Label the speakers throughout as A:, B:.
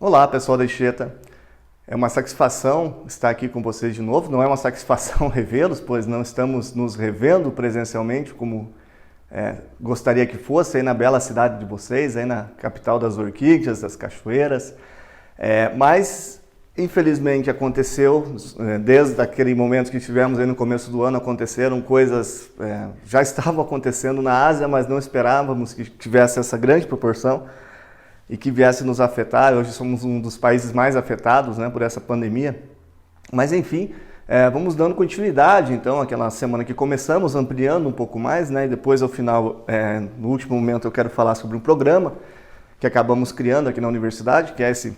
A: Olá, pessoal da Ixeta. É uma satisfação estar aqui com vocês de novo. Não é uma satisfação revê-los, pois não estamos nos revendo presencialmente como gostaria que fosse aí na bela cidade de vocês, aí na capital das orquídeas, das cachoeiras. Mas, infelizmente, aconteceu, desde aquele momento que tivemos aí no começo do ano, aconteceram coisas, já estavam acontecendo na Ásia, mas não esperávamos que tivesse essa grande proporção e que viesse nos afetar. Hoje somos um dos países mais afetados, né, por essa pandemia. Mas enfim, vamos dando continuidade, então, aquela semana que começamos, ampliando um pouco mais, né, e depois ao final, no último momento, eu quero falar sobre um programa que acabamos criando aqui na universidade, que é esse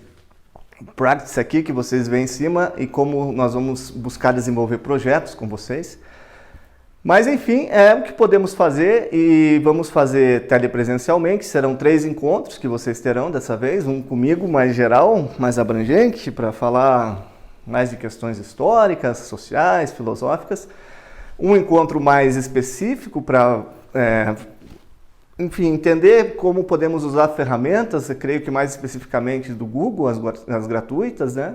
A: Practice aqui que vocês veem em cima, e como nós vamos buscar desenvolver projetos com vocês. Mas enfim, é o que podemos fazer e vamos fazer telepresencialmente. Serão 3 encontros que vocês terão dessa vez, um comigo mais geral, mais abrangente, para falar mais de questões históricas, sociais, filosóficas. Um encontro mais específico para, enfim, entender como podemos usar ferramentas, eu creio que mais especificamente do Google, as gratuitas, né?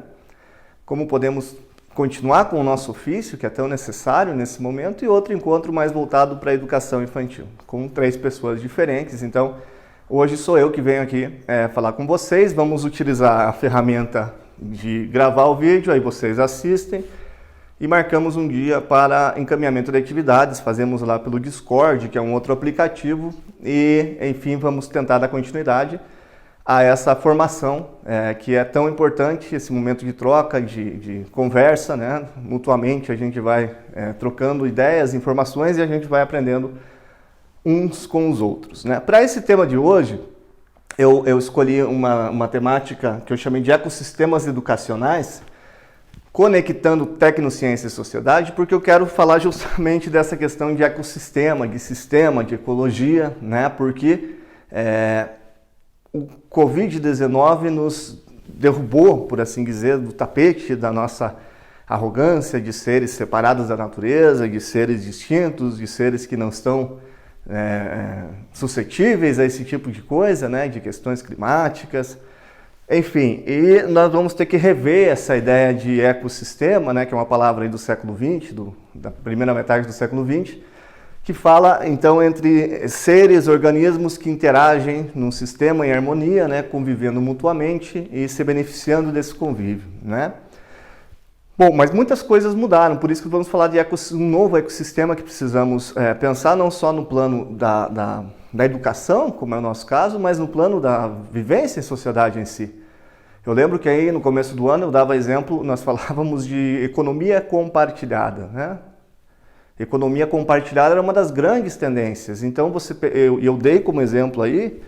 A: Como podemos continuar com o nosso ofício, que é tão necessário nesse momento, e outro encontro mais voltado para a educação infantil, com 3 pessoas diferentes. Então, hoje sou eu que venho aqui falar com vocês. Vamos utilizar a ferramenta de gravar o vídeo, aí vocês assistem, e marcamos um dia para encaminhamento de atividades. Fazemos lá pelo Discord, que é um outro aplicativo, e, enfim, vamos tentar dar continuidade a essa formação que é tão importante, esse momento de troca, de conversa, né? Mutuamente a gente vai trocando ideias, informações, e a gente vai aprendendo uns com os outros, né? Para esse tema de hoje, eu escolhi uma temática que eu chamei de ecossistemas educacionais, conectando tecnociência e sociedade, porque eu quero falar justamente dessa questão de ecossistema, de sistema, de ecologia, né? Porque o Covid-19 nos derrubou, por assim dizer, do tapete da nossa arrogância de seres separados da natureza, de seres distintos, de seres que não estão suscetíveis a esse tipo de coisa, né, de questões climáticas. Enfim, e nós vamos ter que rever essa ideia de ecossistema, né, que é uma palavra aí do século XX, da primeira metade do século XX, que fala, então, entre seres, organismos que interagem num sistema em harmonia, né, convivendo mutuamente e se beneficiando desse convívio, né? Bom, mas muitas coisas mudaram, por isso que vamos falar de um novo ecossistema que precisamos pensar não só no plano da educação, como é o nosso caso, mas no plano da vivência em sociedade em si. Eu lembro que aí no começo do ano eu dava exemplo, nós falávamos de economia compartilhada, né? Economia compartilhada era uma das grandes tendências. Então, eu dei como exemplo aí,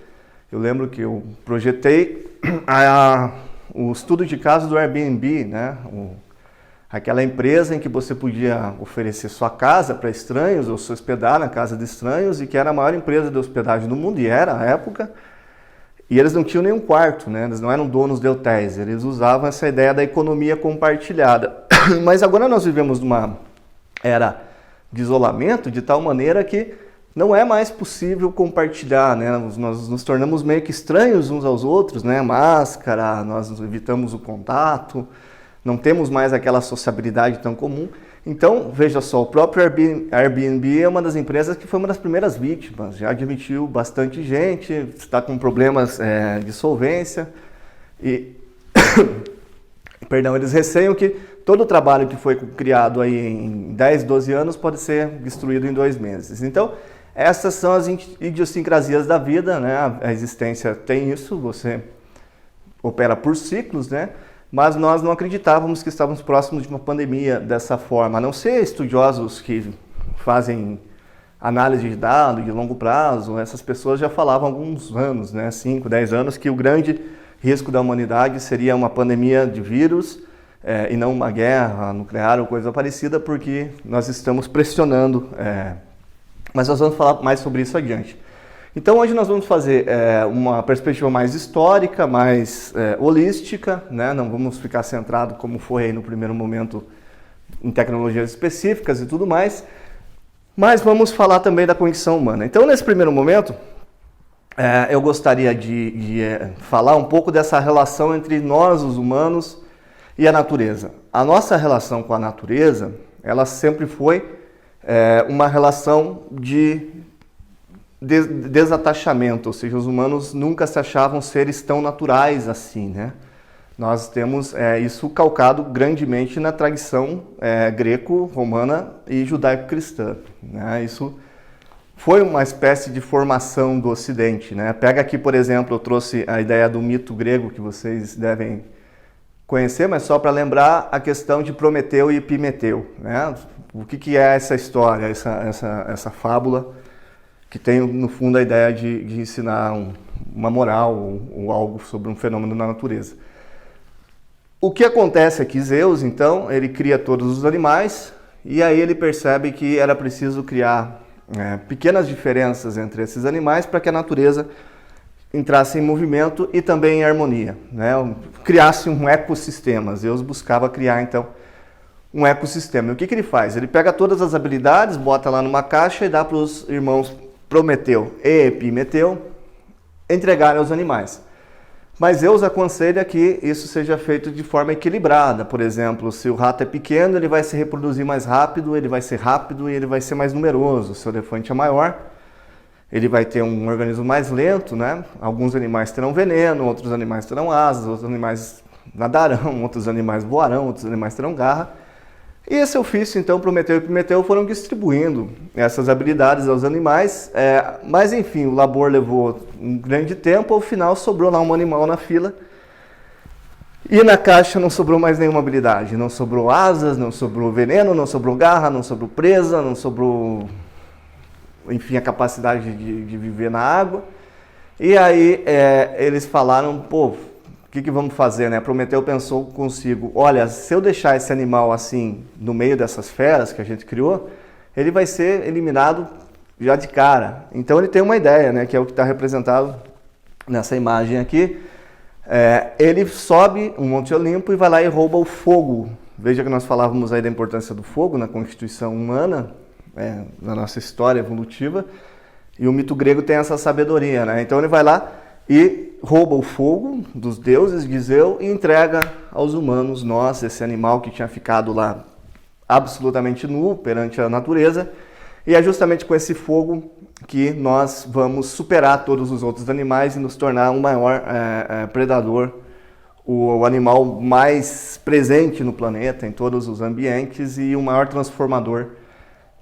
A: eu lembro que eu projetei o estudo de caso do Airbnb, né? Aquela empresa em que você podia oferecer sua casa para estranhos ou se hospedar na casa de estranhos, e que era a maior empresa de hospedagem do mundo, e era à época, e eles não tinham nenhum quarto, né? Eles não eram donos de hotéis, eles usavam essa ideia da economia compartilhada. Mas agora nós vivemos numa era de isolamento, de tal maneira que não é mais possível compartilhar, né? Nós nos tornamos meio que estranhos uns aos outros, né? Máscara, nós evitamos o contato, não temos mais aquela sociabilidade tão comum. Então, veja só, o próprio Airbnb é uma das empresas que foi uma das primeiras vítimas, já admitiu bastante gente, está com problemas de solvência, e perdão, eles receiam que todo o trabalho que foi criado aí em 10, 12 anos pode ser destruído em 2 meses. Então, essas são as idiosincrasias da vida, né? A existência tem isso, você opera por ciclos, né? Mas nós não acreditávamos que estávamos próximos de uma pandemia dessa forma, a não ser estudiosos que fazem análise de dados de longo prazo. Essas pessoas já falavam há alguns anos, né? 5, 10 anos, que o grande risco da humanidade seria uma pandemia de vírus, e não uma guerra nuclear ou coisa parecida, porque nós estamos pressionando, mas nós vamos falar mais sobre isso adiante. Então hoje nós vamos fazer uma perspectiva mais histórica, mais holística, né? Não vamos ficar centrado como foi aí no primeiro momento em tecnologias específicas e tudo mais, mas vamos falar também da condição humana. Então nesse primeiro momento eu gostaria de falar um pouco dessa relação entre nós, os humanos, e a natureza. A nossa relação com a natureza, ela sempre foi uma relação de desatachamento, ou seja, os humanos nunca se achavam seres tão naturais assim, né? Nós temos isso calcado grandemente na tradição greco-romana e judaico-cristã, né? Isso foi uma espécie de formação do Ocidente, né? Pega aqui, por exemplo, eu trouxe a ideia do mito grego que vocês devem conhecer, mas só para lembrar a questão de Prometeu e Epimeteu, né? O que é essa história, essa fábula que tem no fundo a ideia de ensinar uma moral ou algo sobre um fenômeno na natureza. O que acontece é que Zeus, então, ele cria todos os animais e aí ele percebe que era preciso criar pequenas diferenças entre esses animais para que a natureza entrasse em movimento e também em harmonia, né? Criasse um ecossistema. Zeus buscava criar, então, um ecossistema. E o que ele faz? Ele pega todas as habilidades, bota lá numa caixa e dá para os irmãos Prometeu e Epimeteu entregarem aos animais. Mas Zeus aconselha que isso seja feito de forma equilibrada. Por exemplo, se o rato é pequeno, ele vai se reproduzir mais rápido, ele vai ser rápido e ele vai ser mais numeroso. Se o elefante é maior, ele vai ter um organismo mais lento, né? Alguns animais terão veneno, outros animais terão asas, outros animais nadarão, outros animais voarão, outros animais terão garra. E esse ofício, então, Prometeu e Epimeteu foram distribuindo essas habilidades aos animais, mas enfim, o labor levou um grande tempo, ao final sobrou lá um animal na fila, e na caixa não sobrou mais nenhuma habilidade, não sobrou asas, não sobrou veneno, não sobrou garra, não sobrou presa, não sobrou, enfim, a capacidade de viver na água. E aí eles falaram, pô, o que vamos fazer, né? Prometeu pensou consigo, olha, se eu deixar esse animal assim, no meio dessas feras que a gente criou, ele vai ser eliminado já de cara. Então ele tem uma ideia, né? Que é o que está representado nessa imagem aqui. Ele sobe um Monte Olimpo e vai lá e rouba o fogo. Veja que nós falávamos aí da importância do fogo na constituição humana, na nossa história evolutiva. E o mito grego tem essa sabedoria, né? Então ele vai lá e rouba o fogo dos deuses de Zeus e entrega aos humanos, nós, esse animal que tinha ficado lá absolutamente nu perante a natureza. E é justamente com esse fogo que nós vamos superar todos os outros animais e nos tornar um maior predador, o animal mais presente no planeta, em todos os ambientes e o maior transformador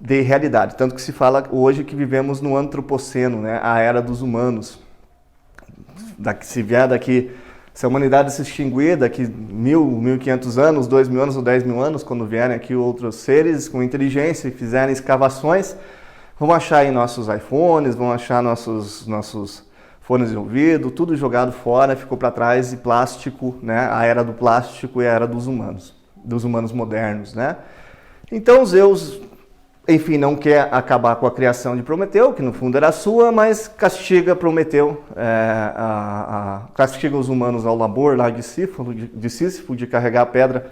A: de realidade. Tanto que se fala hoje que vivemos no antropoceno, né? A era dos humanos. Se vier daqui, se a humanidade se extinguir daqui 1.000, 1.500 anos, 2.000 anos ou 10.000 anos, quando vierem aqui outros seres com inteligência e fizerem escavações, vão achar aí nossos iPhones, vão achar nossos fones de ouvido, tudo jogado fora, ficou para trás, e plástico, né? A era do plástico e a era dos humanos modernos, né? Então Zeus, enfim, não quer acabar com a criação de Prometeu, que no fundo era sua, mas castiga Prometeu, castiga os humanos ao labor lá de Sísifo, de carregar a pedra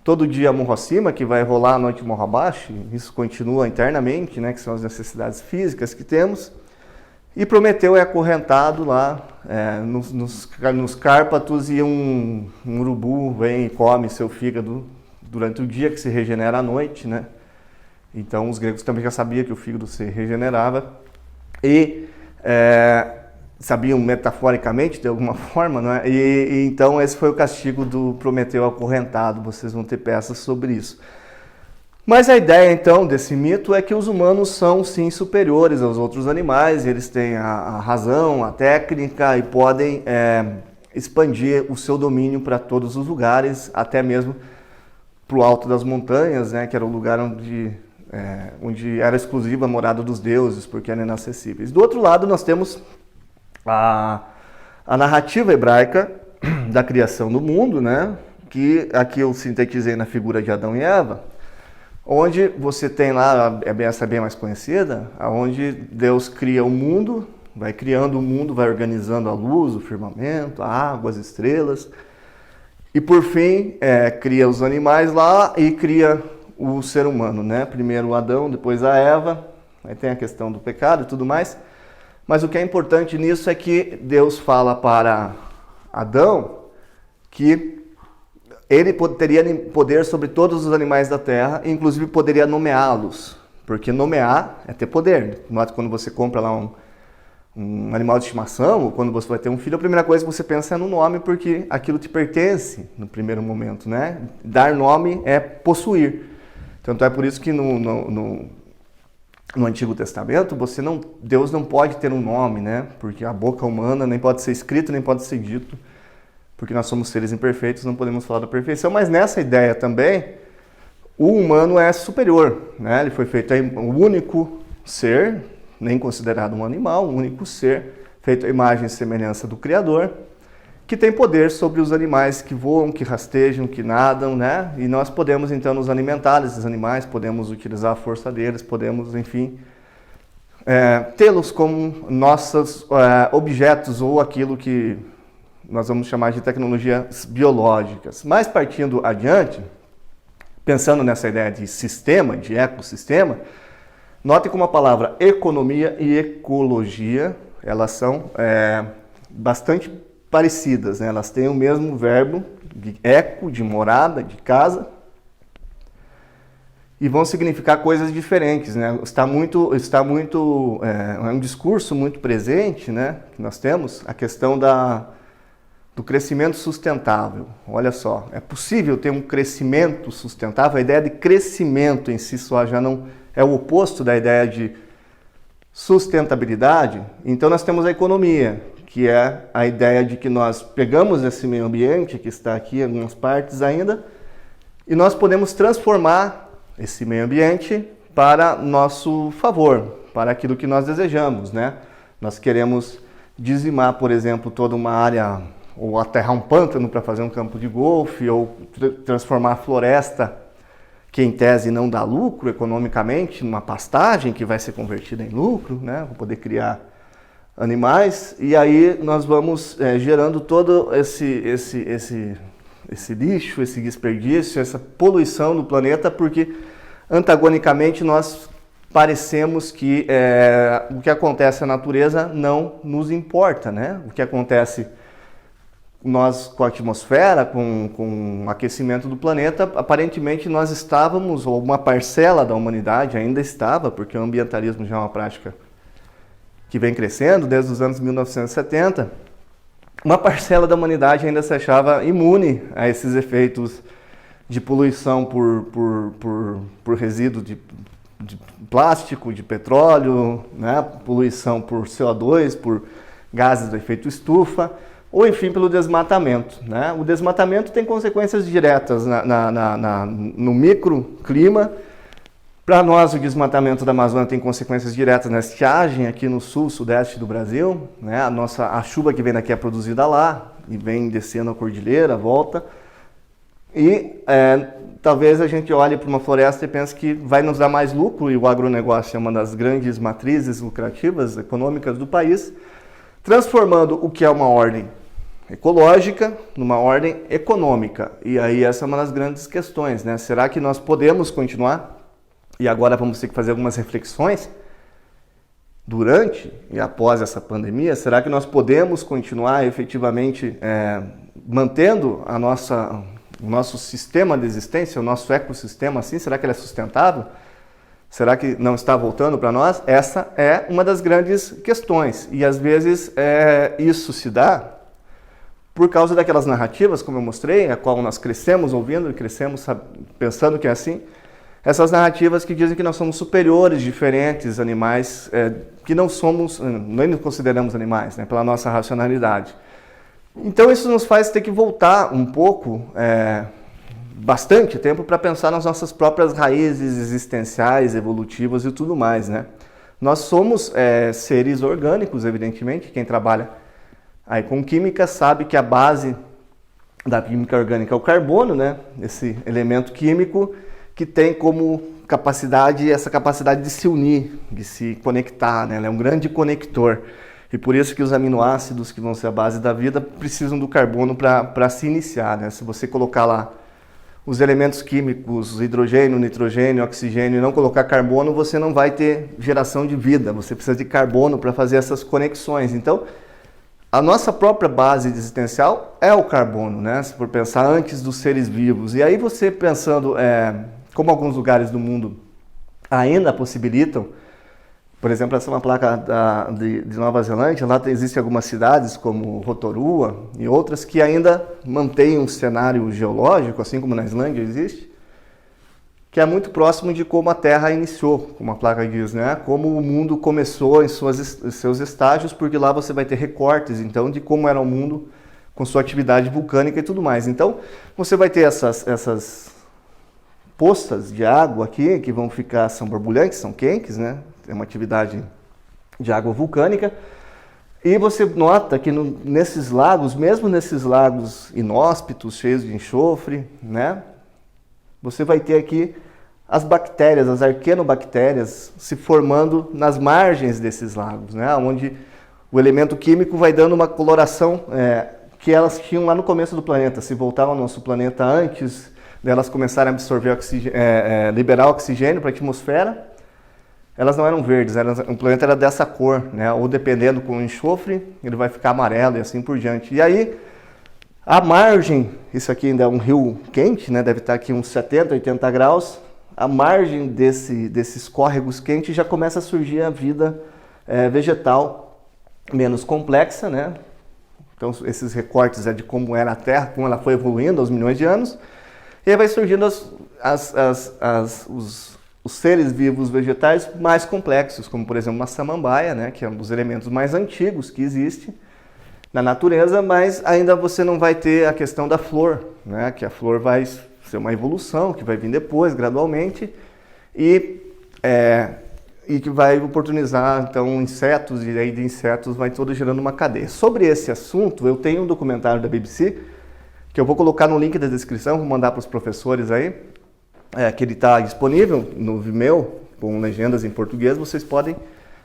A: todo dia morro acima, que vai rolar a noite morro abaixo. Isso continua internamente, né, que são as necessidades físicas que temos. E Prometeu é acorrentado lá nos Cárpatos, e um urubu vem e come seu fígado durante o dia, que se regenera à noite, né? Então os gregos também já sabiam que o fígado se regenerava e sabiam metaforicamente, de alguma forma, né? E então esse foi o castigo do Prometeu acorrentado. Vocês vão ter peças sobre isso. Mas a ideia então desse mito é que os humanos são sim superiores aos outros animais, eles têm a razão, a técnica e podem expandir o seu domínio para todos os lugares, até mesmo para o alto das montanhas, né? Que era o lugar onde era exclusiva a morada dos deuses, porque eram inacessíveis. Do outro lado, nós temos a narrativa hebraica da criação do mundo, né? Que aqui eu sintetizei na figura de Adão e Eva, onde você tem lá, essa é bem mais conhecida, onde Deus cria o mundo, vai criando o mundo, vai organizando a luz, o firmamento, a água, as estrelas, e por fim cria os animais lá e cria o ser humano, né? Primeiro o Adão, depois a Eva, aí tem a questão do pecado e tudo mais, Mas o que é importante nisso é que Deus fala para Adão que ele teria poder sobre todos os animais da terra, inclusive poderia nomeá-los, porque nomear é ter poder. Quando você compra lá um animal de estimação, ou quando você vai ter um filho, a primeira coisa que você pensa é no nome, porque aquilo te pertence no primeiro momento, né? Dar nome é possuir. Tanto é por isso que no Antigo Testamento, Deus não pode ter um nome, né? Porque a boca humana nem pode ser escrito, nem pode ser dito, porque nós somos seres imperfeitos, não podemos falar da perfeição. Mas nessa ideia também, o humano é superior, né? Ele foi feito um único ser, nem considerado um animal, um único ser, feito à imagem e semelhança do Criador, que tem poder sobre os animais que voam, que rastejam, que nadam, né? E nós podemos então nos alimentar desses animais, podemos utilizar a força deles, podemos, enfim, tê-los como nossos objetos ou aquilo que nós vamos chamar de tecnologias biológicas. Mas partindo adiante, pensando nessa ideia de sistema, de ecossistema, note como a palavra economia e ecologia, elas são bastante parecidas, né? Elas têm o mesmo verbo, de eco, de morada, de casa, e vão significar coisas diferentes, né? É um discurso muito presente, né? Que nós temos, a questão do crescimento sustentável. Olha só, é possível ter um crescimento sustentável? A ideia de crescimento em si só já não é o oposto da ideia de sustentabilidade. Então nós temos a economia, que é a ideia de que nós pegamos esse meio ambiente, que está aqui em algumas partes ainda, e nós podemos transformar esse meio ambiente para nosso favor, para aquilo que nós desejamos, né? Nós queremos dizimar, por exemplo, toda uma área, ou aterrar um pântano para fazer um campo de golfe, ou transformar a floresta, que em tese não dá lucro economicamente, numa pastagem que vai ser convertida em lucro, né? Para poder criar animais, e aí nós vamos gerando todo esse lixo, esse desperdício, essa poluição do planeta, porque antagonicamente nós parecemos que o que acontece na natureza não nos importa, né? O que acontece nós com a atmosfera, com o aquecimento do planeta, aparentemente nós estávamos, ou uma parcela da humanidade ainda estava, porque o ambientalismo já é uma prática que vem crescendo desde os anos 1970, uma parcela da humanidade ainda se achava imune a esses efeitos de poluição por resíduo de plástico, de petróleo, né? Poluição por CO2, por gases do efeito estufa, ou enfim pelo desmatamento, né? O desmatamento tem consequências diretas no microclima. Para nós, o desmatamento da Amazônia tem consequências diretas na estiagem aqui no sul, sudeste do Brasil, né? A chuva que vem daqui é produzida lá e vem descendo a cordilheira, volta. E talvez a gente olhe para uma floresta e pense que vai nos dar mais lucro, e o agronegócio é uma das grandes matrizes lucrativas econômicas do país, transformando o que é uma ordem ecológica numa ordem econômica. E aí essa é uma das grandes questões, né? Será que nós podemos continuar? E agora vamos ter que fazer algumas reflexões durante e após essa pandemia. Será que nós podemos continuar efetivamente mantendo o nosso sistema de existência, o nosso ecossistema assim? Será que ele é sustentável? Será que não está voltando para nós? Essa é uma das grandes questões. E às vezes isso se dá por causa daquelas narrativas, como eu mostrei, a qual nós crescemos ouvindo e crescemos pensando que é assim. Essas narrativas que dizem que nós somos superiores, diferentes, animais, que não somos, nem nos consideramos animais, né, pela nossa racionalidade. Então isso nos faz ter que voltar um pouco, bastante tempo, para pensar nas nossas próprias raízes existenciais, evolutivas e tudo mais, né? Nós somos seres orgânicos, evidentemente. Quem trabalha aí com química sabe que a base da química orgânica é o carbono, né? Esse elemento químico que tem como capacidade, essa capacidade de se unir, de se conectar, né? Ela é um grande conector. E por isso que os aminoácidos, que vão ser a base da vida, precisam do carbono para se iniciar, né? Se você colocar lá os elementos químicos, hidrogênio, nitrogênio, oxigênio, e não colocar carbono, você não vai ter geração de vida. Você precisa de carbono para fazer essas conexões. Então, a nossa própria base existencial é o carbono, né? Se for pensar antes dos seres vivos. E aí você pensando, como alguns lugares do mundo ainda possibilitam, por exemplo, essa é uma placa de Nova Zelândia, lá existem algumas cidades como Rotorua e outras que ainda mantêm um cenário geológico, assim como na Islândia existe, que é muito próximo de como a Terra iniciou, como a placa diz, né? Como o mundo começou em seus estágios, porque lá você vai ter recortes, então, de como era o mundo com sua atividade vulcânica e tudo mais. Então, você vai ter essas poças de água aqui, que vão ficar, são borbulhantes, são quentes, né? É uma atividade de água vulcânica, e você nota que nesses lagos, mesmo nesses lagos inóspitos, cheios de enxofre, né, você vai ter aqui as bactérias, as arquenobactérias se formando nas margens desses lagos, né, onde o elemento químico vai dando uma coloração que elas tinham lá no começo do planeta. Se voltar ao nosso planeta antes delas começarem a absorver liberar oxigênio para a atmosfera, elas não eram verdes, o planeta era dessa cor, né? Ou dependendo com o enxofre, ele vai ficar amarelo e assim por diante. E aí, a margem, isso aqui ainda é um rio quente, né? Deve estar aqui uns 70, 80 graus, a margem desses córregos quentes já começa a surgir a vida vegetal menos complexa, né? Então, esses recortes de como era a Terra, como ela foi evoluindo aos milhões de anos, e aí vai surgindo os seres vivos vegetais mais complexos, como por exemplo uma samambaia, né, que é um dos elementos mais antigos que existe na natureza, mas ainda você não vai ter a questão da flor, né, que a flor vai ser uma evolução, que vai vir depois, gradualmente, e que vai oportunizar então insetos, e aí de insetos vai todo gerando uma cadeia. Sobre esse assunto, eu tenho um documentário da BBC, que eu vou colocar no link da descrição, vou mandar para os professores aí, que ele está disponível no Vimeo, com legendas em português, vocês podem,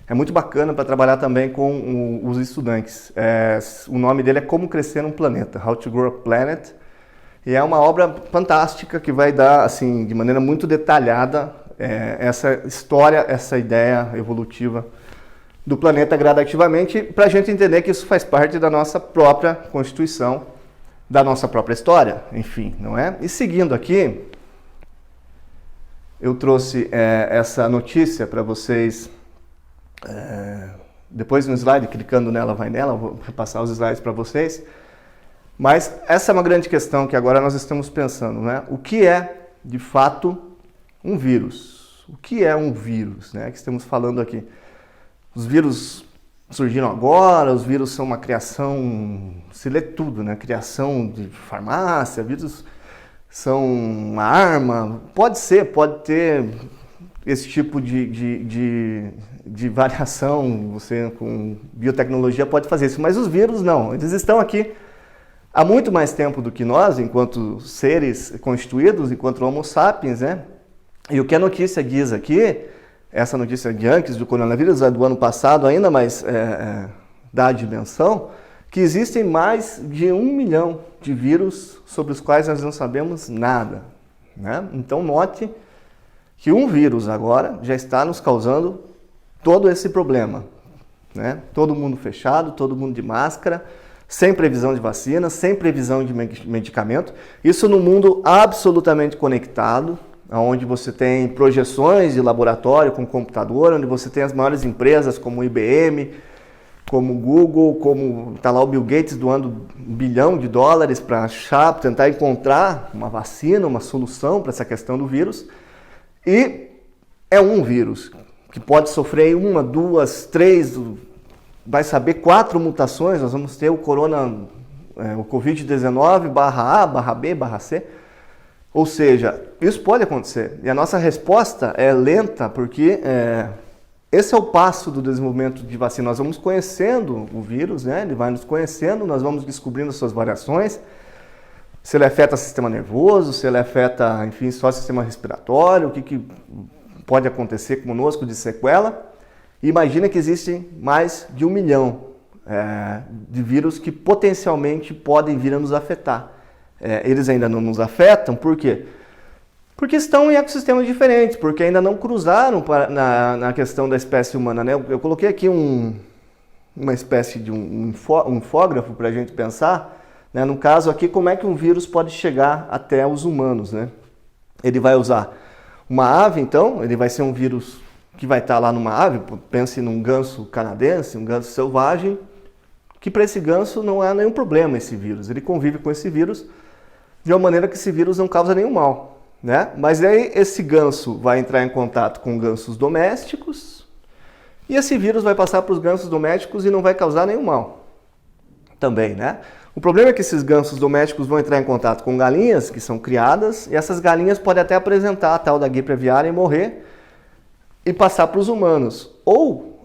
A: é muito bacana para trabalhar também com os estudantes. O nome dele é Como Crescer um Planeta, How to Grow a Planet, e é uma obra fantástica que vai dar, assim, de maneira muito detalhada, essa história, essa ideia evolutiva do planeta gradativamente, para a gente entender que isso faz parte da nossa própria constituição, da nossa própria história, enfim, não é? E seguindo aqui, eu trouxe essa notícia para vocês, depois no slide, clicando nela, vai nela, eu vou repassar os slides para vocês. Mas essa é uma grande questão que agora nós estamos pensando, né? O que é, de fato, um vírus? O que é um vírus, né? Que estamos falando aqui. Os vírus surgiram agora, os vírus são uma criação, se lê tudo, né? Criação de farmácia, vírus são uma arma, pode ter esse tipo de variação, você com biotecnologia pode fazer isso, mas os vírus não, eles estão aqui há muito mais tempo do que nós, enquanto seres constituídos, enquanto Homo sapiens, né? E o que a notícia diz aqui, essa notícia de antes do coronavírus, é do ano passado ainda, mas dá a dimensão, que existem mais de 1 milhão de vírus sobre os quais nós não sabemos nada, né? Então note que um vírus agora já está nos causando todo esse problema, né? Todo mundo fechado, todo mundo de máscara, sem previsão de vacina, sem previsão de medicamento. Isso num mundo absolutamente conectado, onde você tem projeções de laboratório com computador, onde você tem as maiores empresas como o IBM, como o Google, como está lá o Bill Gates doando $1 bilhão para achar, tentar encontrar uma vacina, uma solução para essa questão do vírus. E é um vírus que pode sofrer 1, 2, 3, vai saber 4 mutações. Nós vamos ter o Covid-19 /A/B/C. Ou seja, isso pode acontecer. E a nossa resposta é lenta, porque esse é o passo do desenvolvimento de vacina. Nós vamos conhecendo o vírus, né? Ele vai nos conhecendo, nós vamos descobrindo suas variações, se ele afeta o sistema nervoso, se ele afeta, enfim, só o sistema respiratório, o que pode acontecer conosco de sequela. E imagina que existem mais de 1 milhão de vírus que potencialmente podem vir a nos afetar. Eles ainda não nos afetam, por quê? Porque estão em ecossistemas diferentes, porque ainda não cruzaram na questão da espécie humana, né? Eu coloquei aqui uma espécie de um infógrafo para a gente pensar, né? No caso aqui, como é que um vírus pode chegar até os humanos, né? Ele vai usar uma ave, então, ele vai ser um vírus que vai estar lá numa ave, pense num ganso canadense, um ganso selvagem, que para esse ganso não há nenhum problema esse vírus. Ele convive com esse vírus de uma maneira que esse vírus não causa nenhum mal, né? Mas aí esse ganso vai entrar em contato com gansos domésticos e esse vírus vai passar para os gansos domésticos e não vai causar nenhum mal também, né? O problema é que esses gansos domésticos vão entrar em contato com galinhas que são criadas e essas galinhas podem até apresentar a tal da gripe aviária e morrer e passar para os humanos. Ou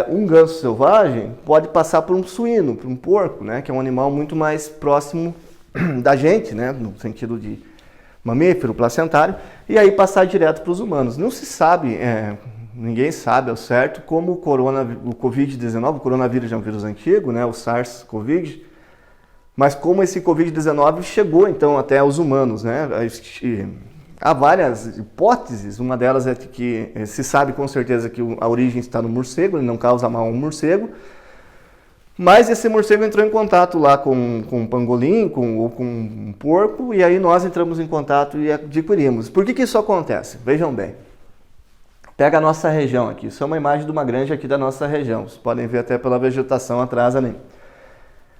A: um ganso selvagem pode passar por um suíno, por um porco, né? Que é um animal muito mais próximo da gente, né? No sentido de mamífero, placentário, e aí passar direto para os humanos. Não se sabe, ninguém sabe ao certo como o Covid-19, o coronavírus é um vírus antigo, né? O SARS-CoV, mas como esse Covid-19 chegou então até os humanos, né? Há várias hipóteses, uma delas é que se sabe com certeza que a origem está no morcego, ele não causa mal a um morcego, mas esse morcego entrou em contato lá com um pangolim ou com um porco, e aí nós entramos em contato e adquirimos. Por que isso acontece? Vejam bem. Pega a nossa região aqui, isso é uma imagem de uma granja aqui da nossa região, vocês podem ver até pela vegetação atrás ali.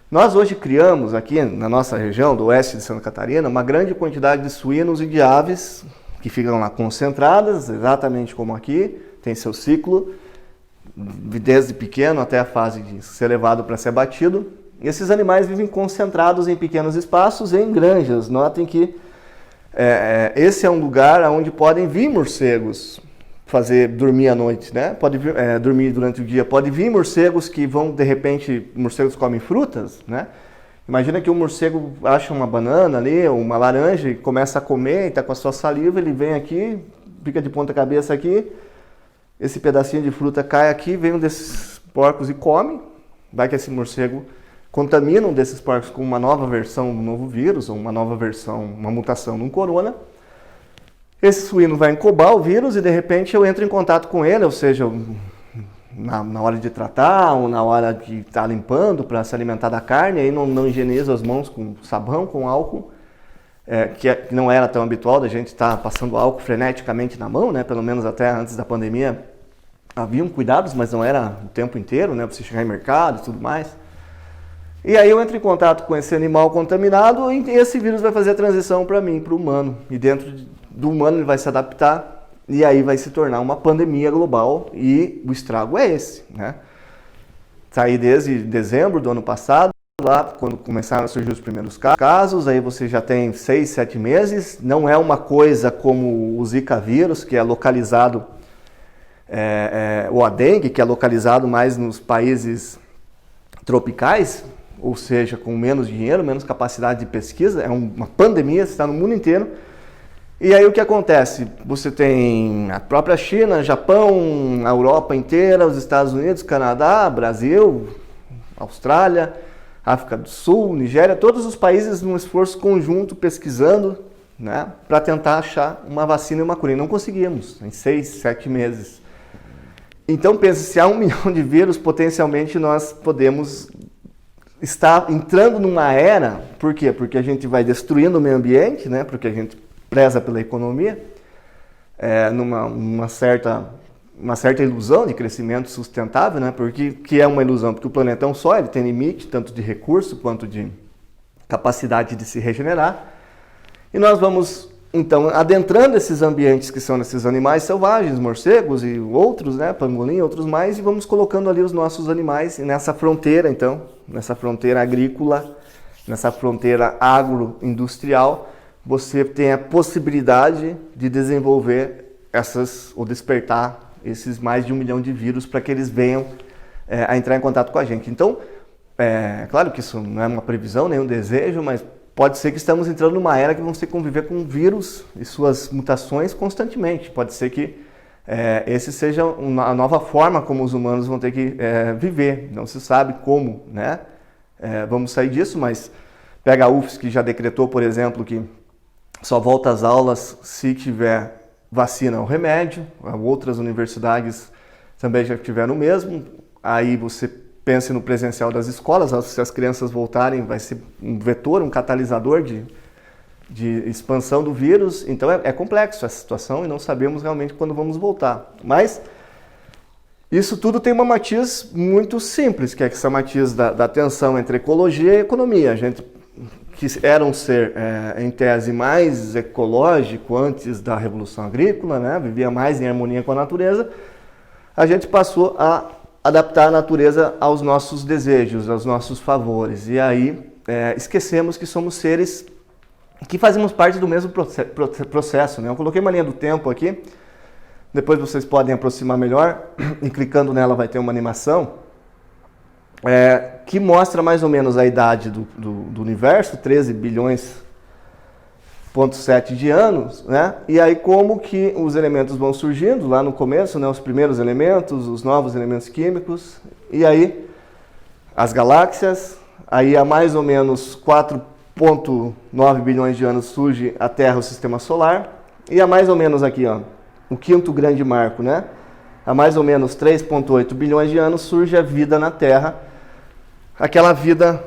A: Nós hoje criamos aqui na nossa região, do oeste de Santa Catarina, uma grande quantidade de suínos e de aves que ficam lá concentradas, exatamente como aqui, tem seu ciclo, desde pequeno até a fase de ser levado para ser abatido. E esses animais vivem concentrados em pequenos espaços em granjas. Notem que esse é um lugar onde podem vir morcegos dormir à noite, né? Pode vir, dormir durante o dia. Pode vir morcegos que vão, de repente, morcegos comem frutas, né? Imagina que um morcego acha uma banana ali, ou uma laranja, e começa a comer, e está com a sua saliva, ele vem aqui, fica de ponta cabeça aqui, esse pedacinho de fruta cai aqui, vem um desses porcos e come, vai que esse morcego contamina um desses porcos com uma nova versão do novo vírus, ou uma nova versão, uma mutação de um corona. Esse suíno vai incubar o vírus e de repente eu entro em contato com ele, ou seja, na hora de tratar ou na hora de estar limpando para se alimentar da carne, aí não higienizo as mãos com sabão, com álcool, que não era tão habitual da gente estar passando álcool freneticamente na mão, né? Pelo menos até antes da pandemia haviam cuidados, mas não era o tempo inteiro, né? Para você chegar em mercado e tudo mais. E aí eu entro em contato com esse animal contaminado e esse vírus vai fazer a transição para mim, para o humano. E dentro do humano ele vai se adaptar e aí vai se tornar uma pandemia global e o estrago é esse, né? Tá aí desde dezembro do ano passado, lá quando começaram a surgir os primeiros casos, aí você já tem 6, 7 meses. Não é uma coisa como o Zika vírus, que é localizado, ou a dengue, que é localizado mais nos países tropicais, ou seja, com menos dinheiro, menos capacidade de pesquisa. É uma pandemia, está no mundo inteiro. E aí o que acontece? Você tem a própria China, Japão, a Europa inteira, os Estados Unidos, Canadá, Brasil, Austrália, África do Sul, Nigéria, todos os países num esforço conjunto pesquisando, né, para tentar achar uma vacina e uma cura. E não conseguimos, em 6, 7 meses. Então pense, se há 1 milhão de vírus, potencialmente nós podemos estar entrando numa era. Por quê? Porque a gente vai destruindo o meio ambiente, né, porque a gente preza pela economia, numa certa ilusão de crescimento sustentável, né? Porque que é uma ilusão, porque o planeta é um só, ele tem limite tanto de recurso quanto de capacidade de se regenerar. E nós vamos então adentrando esses ambientes que são esses animais selvagens, morcegos e outros, né, pangolim e outros mais, e vamos colocando ali os nossos animais nessa fronteira, então, nessa fronteira agrícola, nessa fronteira agroindustrial. Você tem a possibilidade de desenvolver ou despertar esses mais de 1 milhão de vírus para que eles venham a entrar em contato com a gente. Então, claro que isso não é uma previsão, nem um desejo, mas pode ser que estamos entrando numa era que vamos ter que conviver com vírus e suas mutações constantemente. Pode ser que esse seja a nova forma como os humanos vão ter que viver. Não se sabe como, né? Vamos sair disso, mas pega a UFSC, que já decretou, por exemplo, que só volta às aulas se tiver vacina ou remédio. Outras universidades também já tiveram o mesmo. Aí você pense no presencial das escolas, se as crianças voltarem, vai ser um vetor, um catalisador de expansão do vírus. Então é complexo essa situação e não sabemos realmente quando vamos voltar. Mas isso tudo tem uma matiz muito simples, que é essa matiz da tensão entre ecologia e economia. A gente, que era um ser, em tese, mais ecológico antes da Revolução Agrícola, né? Vivia mais em harmonia com a natureza, a gente passou a adaptar a natureza aos nossos desejos, aos nossos favores. E aí esquecemos que somos seres que fazemos parte do mesmo processo, né? Eu coloquei uma linha do tempo aqui, depois vocês podem aproximar melhor, e clicando nela vai ter uma animação, que mostra mais ou menos a idade do universo, 13 bilhões, 7 de anos, né? E aí como que os elementos vão surgindo lá no começo, né? Os primeiros elementos, os novos elementos químicos, e aí as galáxias, aí há mais ou menos 4,9 bilhões de anos surge a Terra, o Sistema Solar, e há mais ou menos aqui, ó, o quinto grande marco, né? Há mais ou menos 3,8 bilhões de anos surge a vida na Terra, aquela vida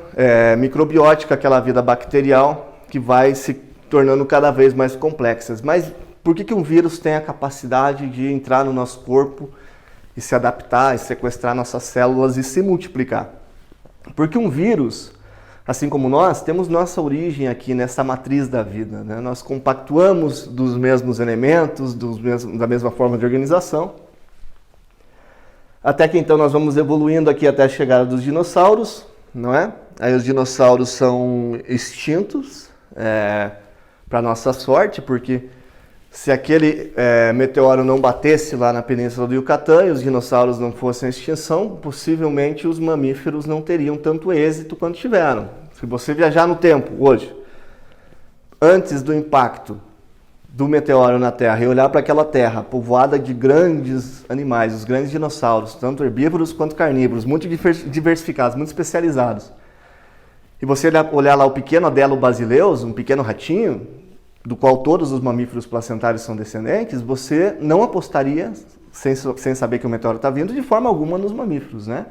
A: microbiótica, aquela vida bacterial que vai se tornando cada vez mais complexas. Mas por que um vírus tem a capacidade de entrar no nosso corpo e se adaptar, e sequestrar nossas células e se multiplicar? Porque um vírus, assim como nós, temos nossa origem aqui nessa matriz da vida, né? Nós compactuamos dos mesmos elementos, da mesma forma de organização. Até que então nós vamos evoluindo aqui até a chegada dos dinossauros, não é? Aí os dinossauros são extintos, para nossa sorte, porque se aquele meteoro não batesse lá na Península do Yucatán e os dinossauros não fossem em extinção, possivelmente os mamíferos não teriam tanto êxito quanto tiveram. Se você viajar no tempo, hoje, antes do impacto do meteoro na Terra e olhar para aquela Terra povoada de grandes animais, os grandes dinossauros, tanto herbívoros quanto carnívoros, muito diversificados, muito especializados, e você olhar lá o pequeno Adelo basileus, um pequeno ratinho, do qual todos os mamíferos placentários são descendentes, você não apostaria, sem saber que o meteoro está vindo, de forma alguma nos mamíferos, né?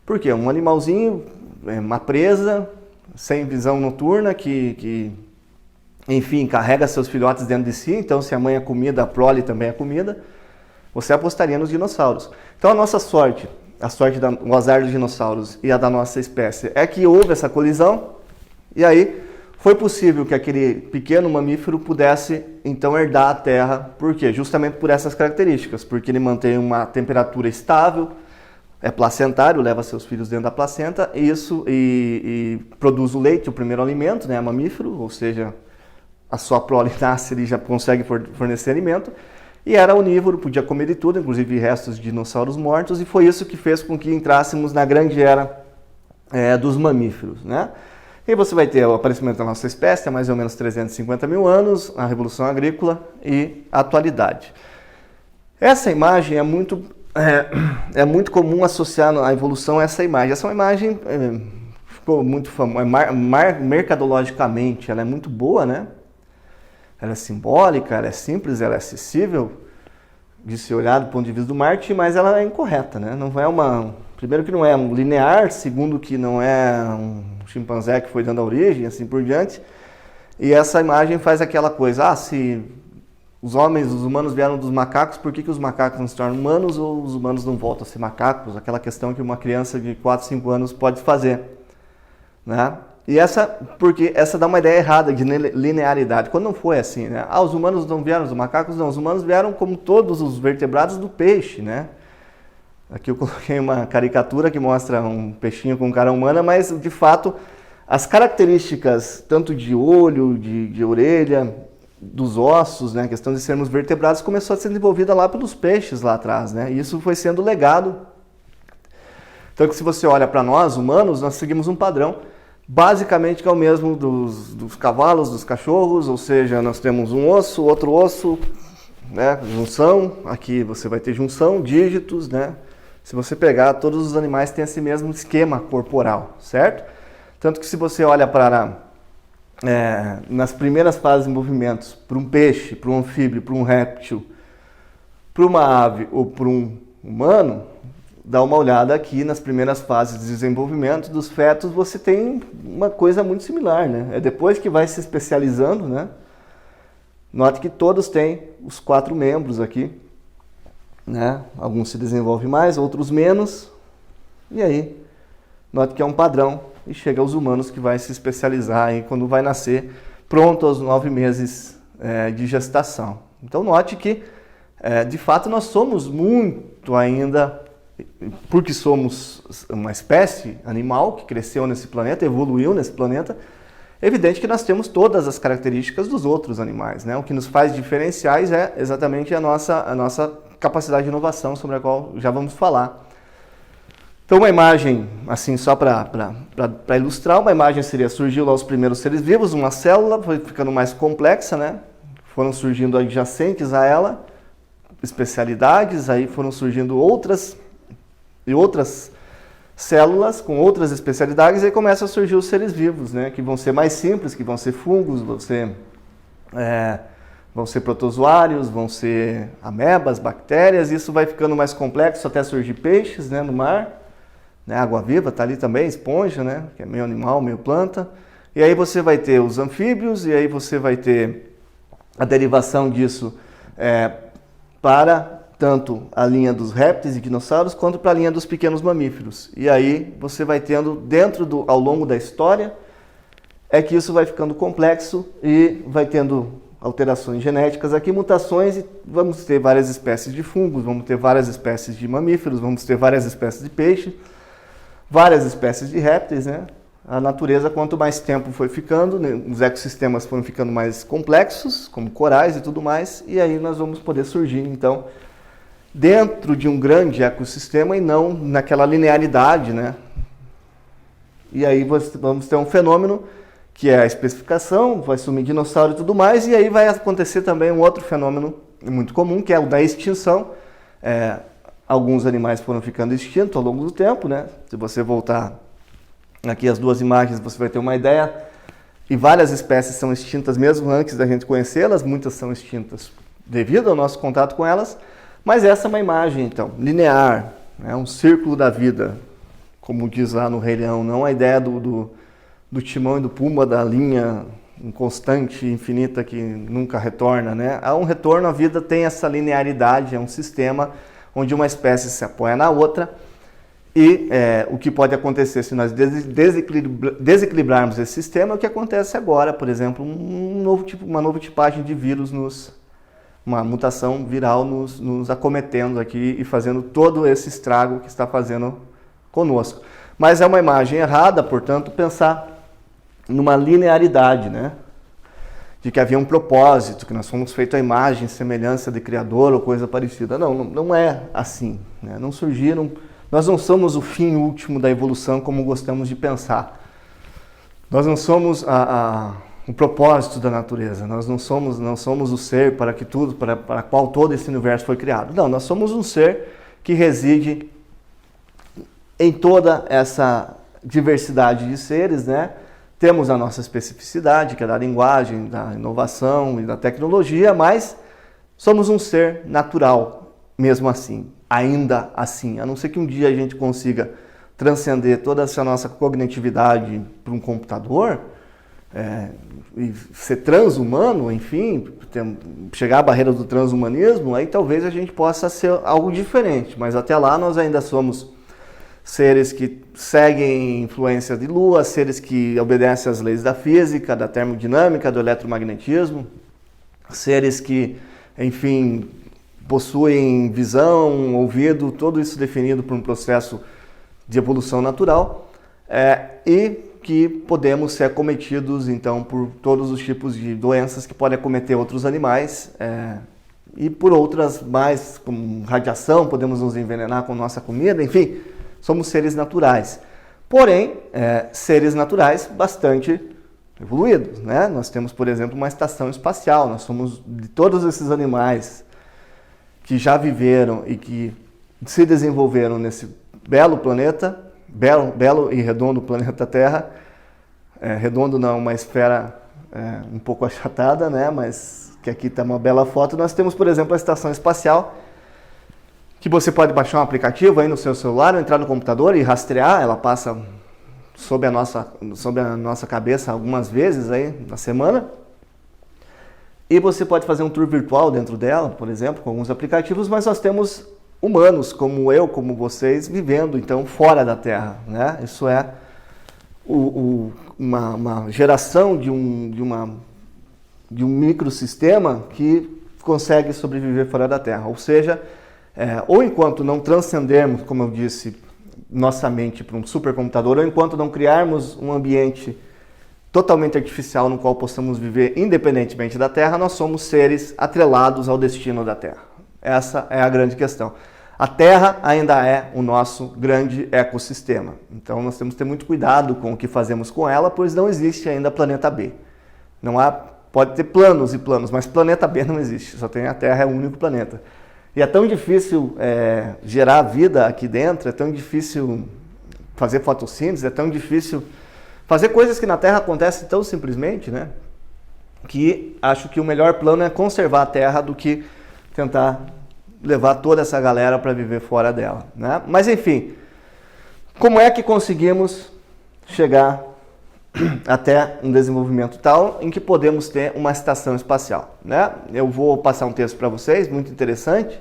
A: Por quê? Um animalzinho, uma presa, sem visão noturna, que enfim, carrega seus filhotes dentro de si, então se a mãe é comida, a prole também é comida, você apostaria nos dinossauros. Então a nossa sorte, o azar dos dinossauros e a da nossa espécie, é que houve essa colisão, e aí foi possível que aquele pequeno mamífero pudesse então herdar a Terra. Por quê? Justamente por essas características, porque ele mantém uma temperatura estável, é placentário, leva seus filhos dentro da placenta, e produz o leite, o primeiro alimento, né, mamífero, ou seja, a sua prole nasce, ele já consegue fornecer alimento, e era onívoro, podia comer de tudo, inclusive restos de dinossauros mortos, e foi isso que fez com que entrássemos na grande era dos mamíferos, né? E você vai ter o aparecimento da nossa espécie há mais ou menos 350 mil anos, a Revolução Agrícola e a atualidade. Essa imagem é muito comum associar a evolução a essa imagem. Essa imagem ficou muito famosa, mercadologicamente ela é muito boa, né? Ela é simbólica, ela é simples, ela é acessível de se olhar do ponto de vista do marketing, mas ela é incorreta, né? Não é primeiro que não é um linear, segundo que não é um chimpanzé que foi dando a origem, assim por diante. E essa imagem faz aquela coisa, se os humanos vieram dos macacos, por que os macacos não se tornam humanos ou os humanos não voltam a ser macacos? Aquela questão que uma criança de 4, 5 anos pode fazer, né? E porque essa dá uma ideia errada de linearidade, quando não foi assim, né? Os humanos não vieram dos macacos? Não, os humanos vieram como todos os vertebrados do peixe, né? Aqui eu coloquei uma caricatura que mostra um peixinho com cara humana, mas de fato as características tanto de olho, de orelha, dos ossos, né? A questão de sermos vertebrados começou a ser desenvolvida lá pelos peixes lá atrás, né? E isso foi sendo legado. Então que se você olha para nós, humanos, nós seguimos um padrão basicamente que é o mesmo dos cavalos, dos cachorros, ou seja, nós temos um osso, outro osso, né, junção, aqui você vai ter junção, dígitos, né? Se você pegar, todos os animais têm esse mesmo esquema corporal, certo? Tanto que se você olha para nas primeiras fases de movimentos, para um peixe, para um anfíbio, para um réptil, para uma ave ou para um humano, dá uma olhada aqui nas primeiras fases de desenvolvimento dos fetos, você tem uma coisa muito similar, né? É depois que vai se especializando, né? Note que todos têm os 4 membros aqui, né? Alguns se desenvolvem mais, outros menos, e aí, note que é um padrão, e chega aos humanos que vai se especializar aí quando vai nascer, pronto aos 9 meses de gestação. Então note que, de fato, nós somos muito ainda, porque somos uma espécie animal que cresceu nesse planeta, evoluiu nesse planeta, é evidente que nós temos todas as características dos outros animais, né? O que nos faz diferenciais é exatamente a nossa capacidade de inovação, sobre a qual já vamos falar. Então, uma imagem, assim, só para ilustrar, uma imagem seria, surgiu lá os primeiros seres vivos, uma célula, foi ficando mais complexa, né? Foram surgindo adjacentes a ela, especialidades, aí foram surgindo outras células com outras especialidades, e aí começam a surgir os seres vivos, né? Que vão ser mais simples, que vão ser fungos, vão ser protozoários, vão ser amebas, bactérias, isso vai ficando mais complexo até surgir peixes, né, no mar. Né, água-viva está ali também, esponja, né, que é meio animal, meio planta. E aí você vai ter os anfíbios, e aí você vai ter a derivação disso para tanto a linha dos répteis e dinossauros, quanto para a linha dos pequenos mamíferos. E aí você vai tendo, ao longo da história, é que isso vai ficando complexo e vai tendo alterações genéticas aqui, mutações, e vamos ter várias espécies de fungos, vamos ter várias espécies de mamíferos, vamos ter várias espécies de peixe, várias espécies de répteis, né? A natureza, quanto mais tempo foi ficando, né, os ecossistemas foram ficando mais complexos, como corais e tudo mais, e aí nós vamos poder surgir, então, dentro de um grande ecossistema e não naquela linearidade, né? E aí vamos ter um fenômeno que é a especificação, vai sumir dinossauro e tudo mais, e aí vai acontecer também um outro fenômeno muito comum, que é o da extinção. Alguns animais foram ficando extintos ao longo do tempo, né? Se você voltar aqui as 2 imagens, você vai ter uma ideia, e várias espécies são extintas mesmo antes da gente conhecê-las, muitas são extintas devido ao nosso contato com elas, mas essa é uma imagem, então, linear, né? Um círculo da vida, como diz lá no Rei Leão, não a ideia do Timão e do Pumba, da linha inconstante, infinita, que nunca retorna, né? Há um retorno, a vida tem essa linearidade, é um sistema onde uma espécie se apoia na outra, e o que pode acontecer se nós desequilibrarmos esse sistema é o que acontece agora, por exemplo, uma nova tipagem de vírus, uma mutação viral nos acometendo aqui e fazendo todo esse estrago que está fazendo conosco. Mas é uma imagem errada, portanto, pensar numa linearidade, né? De que havia um propósito, que nós fomos feitos à imagem, semelhança de Criador ou coisa parecida. Não é assim, né? Não surgiram, nós não somos o fim último da evolução como gostamos de pensar. Nós não somos o propósito da natureza, nós não somos o ser para qual todo esse universo foi criado. Não, nós somos um ser que reside em toda essa diversidade de seres, né? Temos a nossa especificidade, que é da linguagem, da inovação e da tecnologia, mas somos um ser natural, mesmo assim, ainda assim. A não ser que um dia a gente consiga transcender toda essa nossa cognitividade para um computador, e ser transhumano, enfim, chegar à barreira do transhumanismo, aí talvez a gente possa ser algo diferente, mas até lá nós ainda somos seres que seguem influência de lua, seres que obedecem às leis da física, da termodinâmica, do eletromagnetismo, seres que, enfim, possuem visão, ouvido, tudo isso definido por um processo de evolução natural, e que podemos ser acometidos, então, por todos os tipos de doenças que podem acometer outros animais, e por outras mais, como radiação, podemos nos envenenar com nossa comida, enfim, somos seres naturais. Porém, seres naturais bastante evoluídos, né? Nós temos, por exemplo, uma estação espacial, nós somos de todos esses animais que já viveram e que se desenvolveram nesse belo planeta, belo e redondo planeta Terra, redondo não, uma esfera um pouco achatada, né? Mas que aqui está uma bela foto. Nós temos, por exemplo, a estação espacial, que você pode baixar um aplicativo aí no seu celular, ou entrar no computador e rastrear. Ela passa sob a nossa cabeça algumas vezes aí na semana. E você pode fazer um tour virtual dentro dela, por exemplo, com alguns aplicativos, mas nós temos humanos, como eu, como vocês, vivendo, então, fora da Terra, né? Isso é uma geração de um microsistema que consegue sobreviver fora da Terra. Ou seja, ou enquanto não transcendermos, como eu disse, nossa mente para um supercomputador, ou enquanto não criarmos um ambiente totalmente artificial no qual possamos viver independentemente da Terra, nós somos seres atrelados ao destino da Terra. Essa é a grande questão. A Terra ainda é o nosso grande ecossistema. Então nós temos que ter muito cuidado com o que fazemos com ela, pois não existe ainda planeta B. Pode ter planos e planos, mas planeta B não existe. Só tem a Terra, é o único planeta. E é tão difícil gerar vida aqui dentro, é tão difícil fazer fotossíntese, é tão difícil fazer coisas que na Terra acontecem tão simplesmente, né? Que acho que o melhor plano é conservar a Terra do que tentar levar toda essa galera para viver fora dela, né? Mas enfim, como é que conseguimos chegar até um desenvolvimento tal em que podemos ter uma estação espacial, né? Eu vou passar um texto para vocês, muito interessante,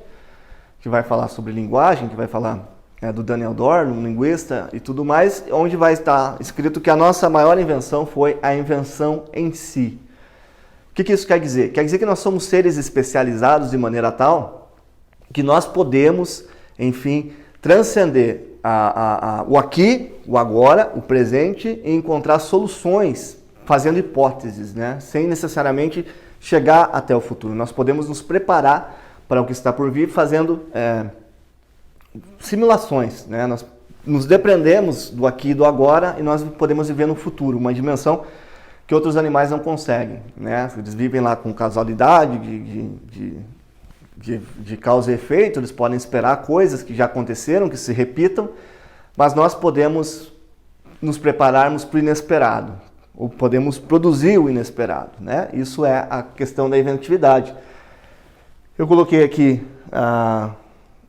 A: que vai falar sobre linguagem, que vai falar do Daniel Dorn, um linguista e tudo mais, onde vai estar escrito que a nossa maior invenção foi a invenção em si. O que isso quer dizer? Quer dizer que nós somos seres especializados de maneira tal que nós podemos, enfim, transcender o aqui, o agora, o presente e encontrar soluções fazendo hipóteses, né? Sem necessariamente chegar até o futuro. Nós podemos nos preparar para o que está por vir fazendo simulações, né? Nós nos dependemos do aqui e do agora e nós podemos viver no futuro, uma dimensão que outros animais não conseguem, né? Eles vivem lá com causalidade, de causa e efeito, eles podem esperar coisas que já aconteceram, que se repitam, mas nós podemos nos prepararmos para o inesperado, ou podemos produzir o inesperado, né? Isso é a questão da inventividade. Eu coloquei aqui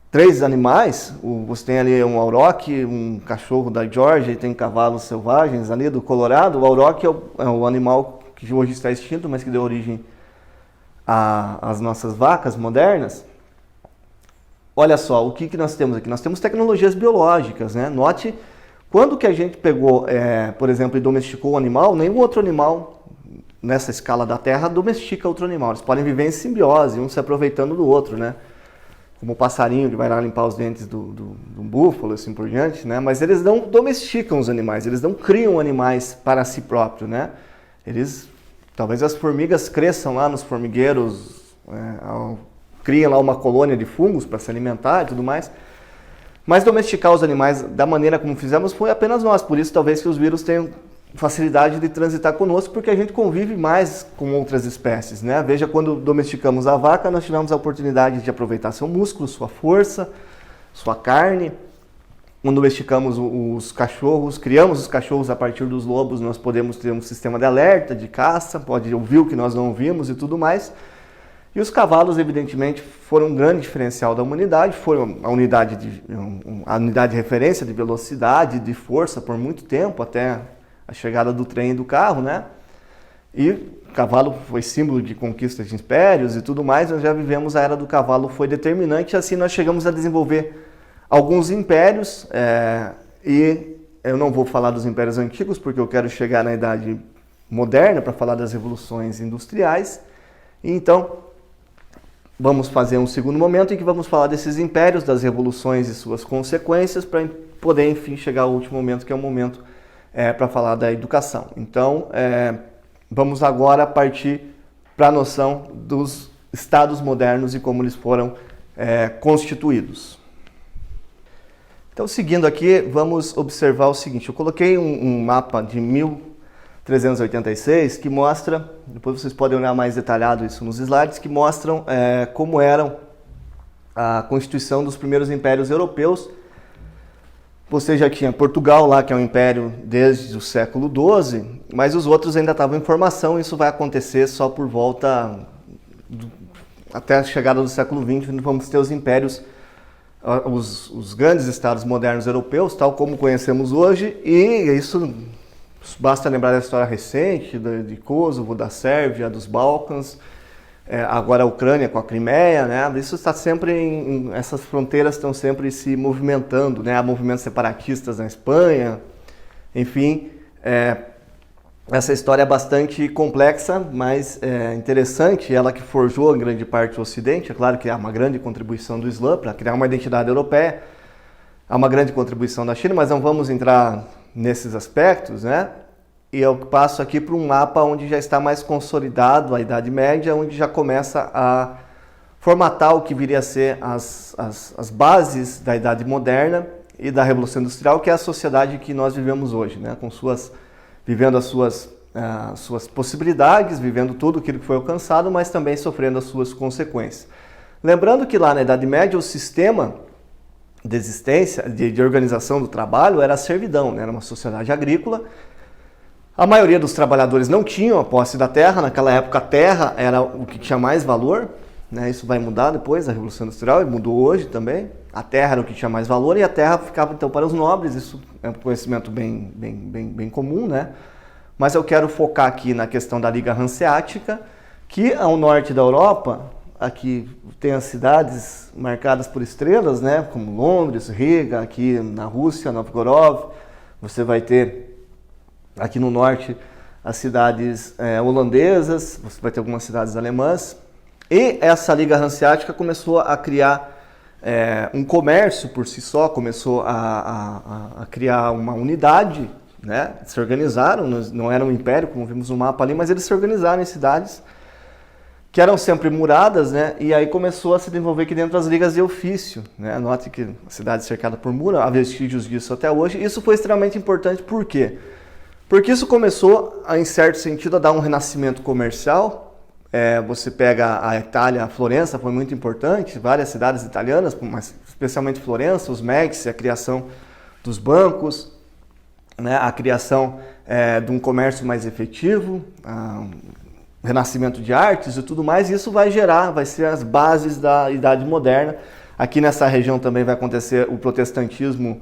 A: 3 animais, você tem ali um auroque, um cachorro da Geórgia e tem cavalos selvagens ali do Colorado. O auroque é o animal que hoje está extinto, mas que deu origem às nossas vacas modernas. Olha só, o que nós temos aqui? Nós temos tecnologias biológicas, né? Note, quando que a gente pegou, por exemplo, e domesticou o animal, nenhum outro animal nessa escala da Terra domestica outro animal. Eles podem viver em simbiose, um se aproveitando do outro, né? Como o passarinho que vai lá limpar os dentes do búfalo, assim por diante, né? Mas eles não domesticam os animais, eles não criam animais para si próprio, né? Talvez as formigas cresçam lá nos formigueiros, criem lá uma colônia de fungos para se alimentar e tudo mais. Mas domesticar os animais da maneira como fizemos foi apenas nós. Por isso talvez que os vírus tenham facilidade de transitar conosco, porque a gente convive mais com outras espécies, né? Veja, quando domesticamos a vaca, nós tivemos a oportunidade de aproveitar seu músculo, sua força, sua carne. Quando domesticamos os cachorros, criamos os cachorros a partir dos lobos, nós podemos ter um sistema de alerta, de caça, pode ouvir o que nós não ouvimos e tudo mais. E os cavalos, evidentemente, foram um grande diferencial da humanidade, foram a unidade de referência de velocidade, de força por muito tempo, até a chegada do trem e do carro, né? E o cavalo foi símbolo de conquista de impérios e tudo mais. Nós já vivemos a era do cavalo, foi determinante, assim nós chegamos a desenvolver alguns impérios, e eu não vou falar dos impérios antigos, porque eu quero chegar na idade moderna para falar das revoluções industriais. E então, vamos fazer um segundo momento em que vamos falar desses impérios, das revoluções e suas consequências, para poder, enfim, chegar ao último momento, que é o momento para falar da educação. Então, vamos agora partir para a noção dos estados modernos e como eles foram constituídos. Então, seguindo aqui, vamos observar o seguinte. Eu coloquei um mapa de 1386 que mostra, depois vocês podem olhar mais detalhado isso nos slides, que mostram como eram a constituição dos primeiros impérios europeus. Você já tinha Portugal lá, que é um império desde o século XII, mas os outros ainda estavam em formação. Isso vai acontecer só por volta até a chegada do século XX, onde vamos ter os impérios, os grandes estados modernos europeus, tal como conhecemos hoje, e isso basta lembrar da história recente de Kosovo, da Sérvia, dos Balcãs, agora a Ucrânia com a Crimeia, né? Isso está sempre essas fronteiras estão sempre se movimentando, né? Há movimentos separatistas na Espanha, enfim, essa história é bastante complexa, mas interessante, ela que forjou em grande parte o Ocidente. É claro que há uma grande contribuição do Islã para criar uma identidade europeia, há uma grande contribuição da China, mas não vamos entrar nesses aspectos, né? E eu passo aqui para um mapa onde já está mais consolidado a Idade Média, onde já começa a formatar o que viria a ser as bases da Idade Moderna e da Revolução Industrial, que é a sociedade que nós vivemos hoje, né? Vivendo as suas possibilidades, vivendo tudo aquilo que foi alcançado, mas também sofrendo as suas consequências. Lembrando que lá na Idade Média o sistema de existência, de organização do trabalho era a servidão, né? Era uma sociedade agrícola. A maioria dos trabalhadores não tinham a posse da terra. Naquela época a terra era o que tinha mais valor, né? Isso vai mudar depois da Revolução Industrial e mudou hoje também. A terra era o que tinha mais valor e a terra ficava então para os nobres. Isso é um conhecimento bem comum, né? Mas eu quero focar aqui na questão da Liga Hanseática, que ao norte da Europa, aqui tem as cidades marcadas por estrelas, né? Como Londres, Riga, aqui na Rússia, Novgorod. Você vai ter aqui no norte as cidades holandesas, você vai ter algumas cidades alemãs. E essa Liga Hanseática começou a criar um comércio por si só, começou a criar uma unidade, né? Se organizaram, não era um império, como vimos no mapa ali, mas eles se organizaram em cidades que eram sempre muradas, né? E aí começou a se desenvolver aqui dentro as ligas de ofício, né? Note que a cidade cercada por muro, há vestígios disso até hoje. Isso foi extremamente importante, por quê? Porque isso começou, em certo sentido, a dar um renascimento comercial. Você pega a Itália, a Florença foi muito importante, várias cidades italianas, mas especialmente Florença, os Médici, a criação dos bancos, né, a criação de um comércio mais efetivo, renascimento de artes e tudo mais. E isso vai ser as bases da Idade Moderna. Aqui nessa região também vai acontecer o protestantismo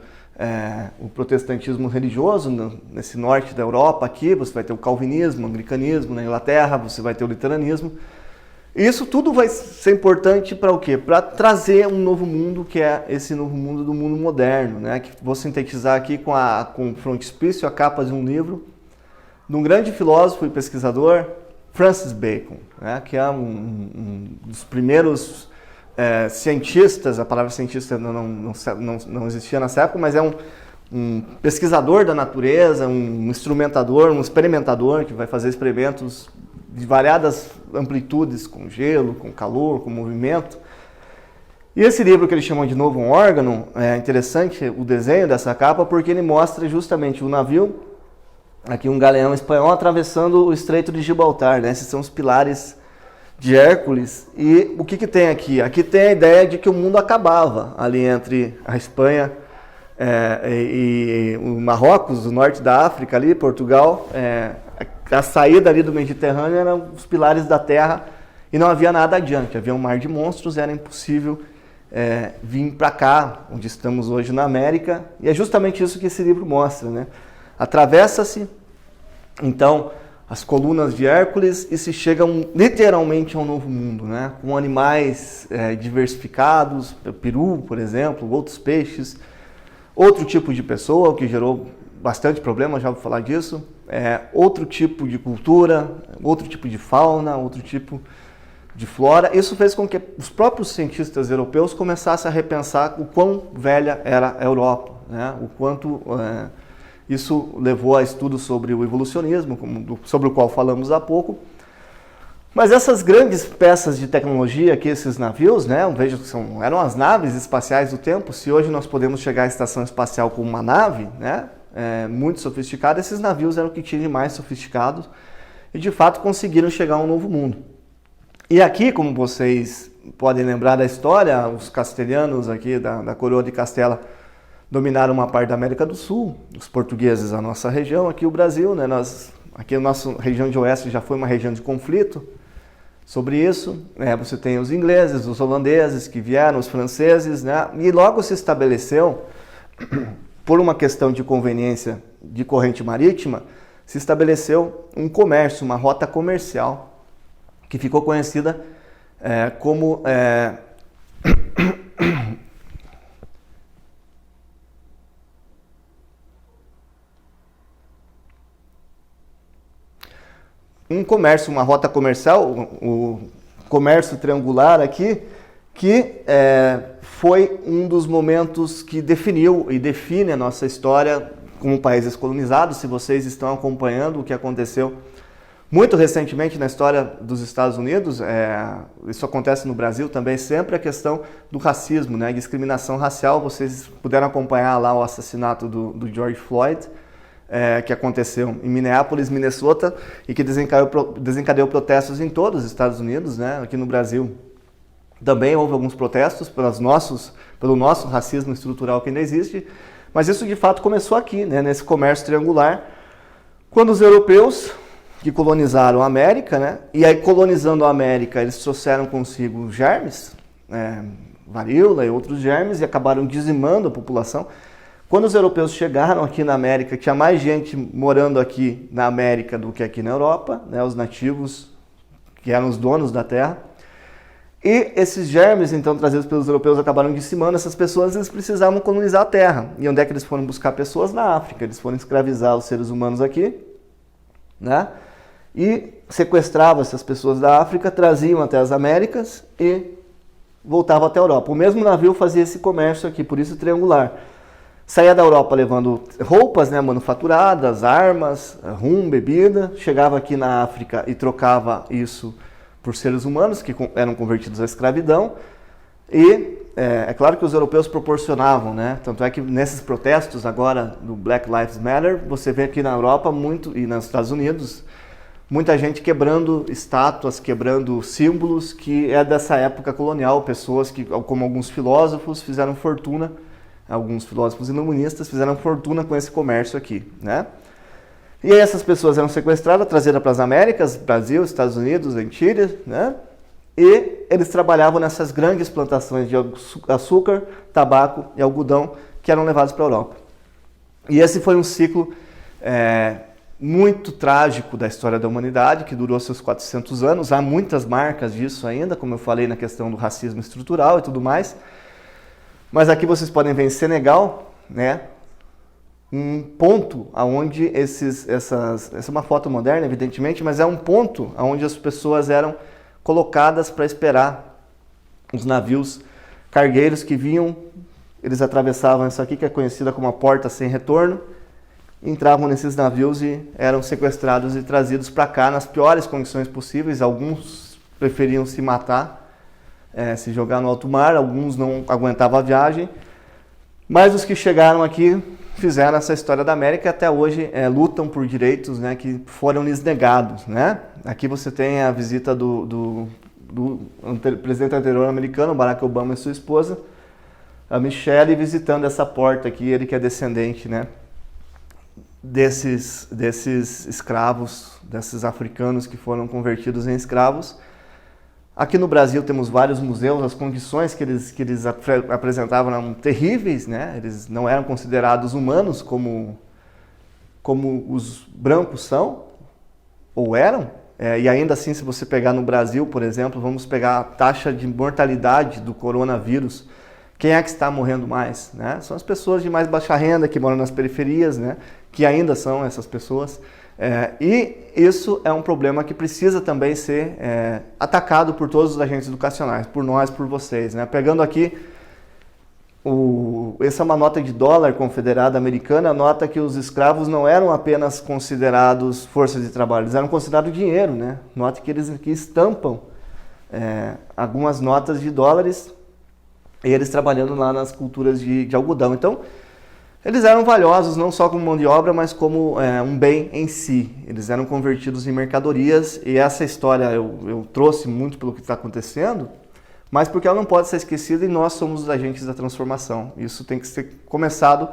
A: religioso, nesse norte da Europa aqui, você vai ter o calvinismo, o anglicanismo. Na Inglaterra você vai ter o luteranismo. Isso tudo vai ser importante para o quê? Para trazer um novo mundo, que é esse novo mundo do mundo moderno, né? Que vou sintetizar aqui com o frontispício, a capa de um livro, de um grande filósofo e pesquisador, Francis Bacon, né? Que é um dos primeiros cientistas. A palavra cientista não existia nessa época, mas é um pesquisador da natureza, um instrumentador, um experimentador que vai fazer experimentos de variadas amplitudes, com gelo, com calor, com movimento. E esse livro que ele chamou de Novo Órgão, é interessante o desenho dessa capa, porque ele mostra justamente o navio, aqui um galeão espanhol atravessando o Estreito de Gibraltar, né? Esses são os pilares de Hércules. E o que tem aqui? Aqui tem a ideia de que o mundo acabava ali entre a Espanha e o Marrocos, o norte da África ali, Portugal. A saída ali do Mediterrâneo eram os pilares da Terra e não havia nada adiante. Havia um mar de monstros, era impossível vir para cá, onde estamos hoje na América. E é justamente isso que esse livro mostra, né? Atravessa-se, então, as colunas de Hércules e se chega literalmente a um novo mundo, né? Com animais diversificados, peru, por exemplo, outros peixes, outro tipo de pessoa, o que gerou bastante problema, já vou falar disso, outro tipo de cultura, outro tipo de fauna, outro tipo de flora. Isso fez com que os próprios cientistas europeus começassem a repensar o quão velha era a Europa, né? O quanto isso levou a estudos sobre o evolucionismo, sobre o qual falamos há pouco. Mas essas grandes peças de tecnologia que esses navios, né, eu vejo que eram as naves espaciais do tempo. Se hoje nós podemos chegar à estação espacial com uma nave, né, muito sofisticada, esses navios eram o que tinham de mais sofisticados e de fato conseguiram chegar a um novo mundo. E aqui, como vocês podem lembrar da história, os castelhanos aqui da coroa de Castela dominaram uma parte da América do Sul, os portugueses a nossa região, aqui o Brasil, né? Nós aqui a nossa região de oeste já foi uma região de conflito sobre isso. Você tem os ingleses, os holandeses que vieram, os franceses, né? E logo se estabeleceu, por uma questão de conveniência de corrente marítima, se estabeleceu um comércio, uma rota comercial, que ficou conhecida como um comércio, uma rota comercial, o comércio triangular aqui, que foi um dos momentos que definiu e define a nossa história como países colonizados. Se vocês estão acompanhando o que aconteceu muito recentemente na história dos Estados Unidos, isso acontece no Brasil também, sempre a questão do racismo, né, discriminação racial. Vocês puderam acompanhar lá o assassinato do George Floyd, que aconteceu em Minneapolis, Minnesota, e que desencadeou protestos em todos os Estados Unidos, né? Aqui no Brasil também houve alguns protestos pelo nosso racismo estrutural que ainda existe, mas isso de fato começou aqui, né? Nesse comércio triangular, quando os europeus que colonizaram a América, né? E aí colonizando a América, eles trouxeram consigo germes, varíola e outros germes, e acabaram dizimando a população. Quando os europeus chegaram aqui na América, tinha mais gente morando aqui na América do que aqui na Europa, né, os nativos, que eram os donos da terra. E esses germes, então, trazidos pelos europeus, acabaram dizimando essas pessoas. Eles precisavam colonizar a terra. E onde é que eles foram buscar pessoas? Na África. Eles foram escravizar os seres humanos aqui, né? E sequestravam essas pessoas da África, traziam até as Américas e voltavam até a Europa. O mesmo navio fazia esse comércio aqui, por isso triangular. Saía da Europa levando roupas, né, manufaturadas, armas, rum, bebida. Chegava aqui na África e trocava isso por seres humanos que eram convertidos à escravidão. E é claro que os europeus proporcionavam, né? Tanto é que nesses protestos agora do Black Lives Matter, você vê aqui na Europa e nos Estados Unidos, muita gente quebrando estátuas, quebrando símbolos que é dessa época colonial. Pessoas que, como alguns filósofos, fizeram fortuna. Alguns filósofos iluministas fizeram fortuna com esse comércio aqui, né? E aí essas pessoas eram sequestradas, trazidas para as Américas, Brasil, Estados Unidos, Antilles, né? E eles trabalhavam nessas grandes plantações de açúcar, tabaco e algodão que eram levados para a Europa. E esse foi um ciclo muito trágico da história da humanidade, que durou seus 400 anos. Há muitas marcas disso ainda, como eu falei na questão do racismo estrutural e tudo mais. Mas aqui vocês podem ver em Senegal, né, um ponto onde essa é uma foto moderna, evidentemente, mas é um ponto onde as pessoas eram colocadas para esperar os navios cargueiros que vinham. Eles atravessavam isso aqui, que é conhecida como a porta sem retorno, entravam nesses navios e eram sequestrados e trazidos para cá nas piores condições possíveis. Alguns preferiam se matar, se jogar no alto mar, alguns não aguentavam a viagem, mas os que chegaram aqui fizeram essa história da América e até hoje lutam por direitos, né, que foram lhes negados, né? Aqui você tem a visita do presidente anterior americano, Barack Obama, e sua esposa, a Michelle, visitando essa porta aqui, ele que é descendente, né, desses escravos, desses africanos que foram convertidos em escravos. Aqui no Brasil temos vários museus. As condições que eles apresentavam eram terríveis, né? Eles não eram considerados humanos como os brancos são, ou eram. E ainda assim, se você pegar no Brasil, por exemplo, vamos pegar a taxa de mortalidade do coronavírus. Quem é que está morrendo mais, né? São as pessoas de mais baixa renda, que moram nas periferias, né? Que ainda são essas pessoas. E isso é um problema que precisa também ser atacado por todos os agentes educacionais, por nós, por vocês, né? Pegando aqui, essa é uma nota de dólar confederada americana, nota que os escravos não eram apenas considerados força de trabalho, eles eram considerados dinheiro, né? Nota que eles aqui estampam algumas notas de dólares, e eles trabalhando lá nas culturas de algodão. Então, eles eram valiosos não só como mão de obra, mas como um bem em si. Eles eram convertidos em mercadorias, e essa história eu trouxe muito pelo que está acontecendo, mas porque ela não pode ser esquecida, e nós somos os agentes da transformação. Isso tem que ser começado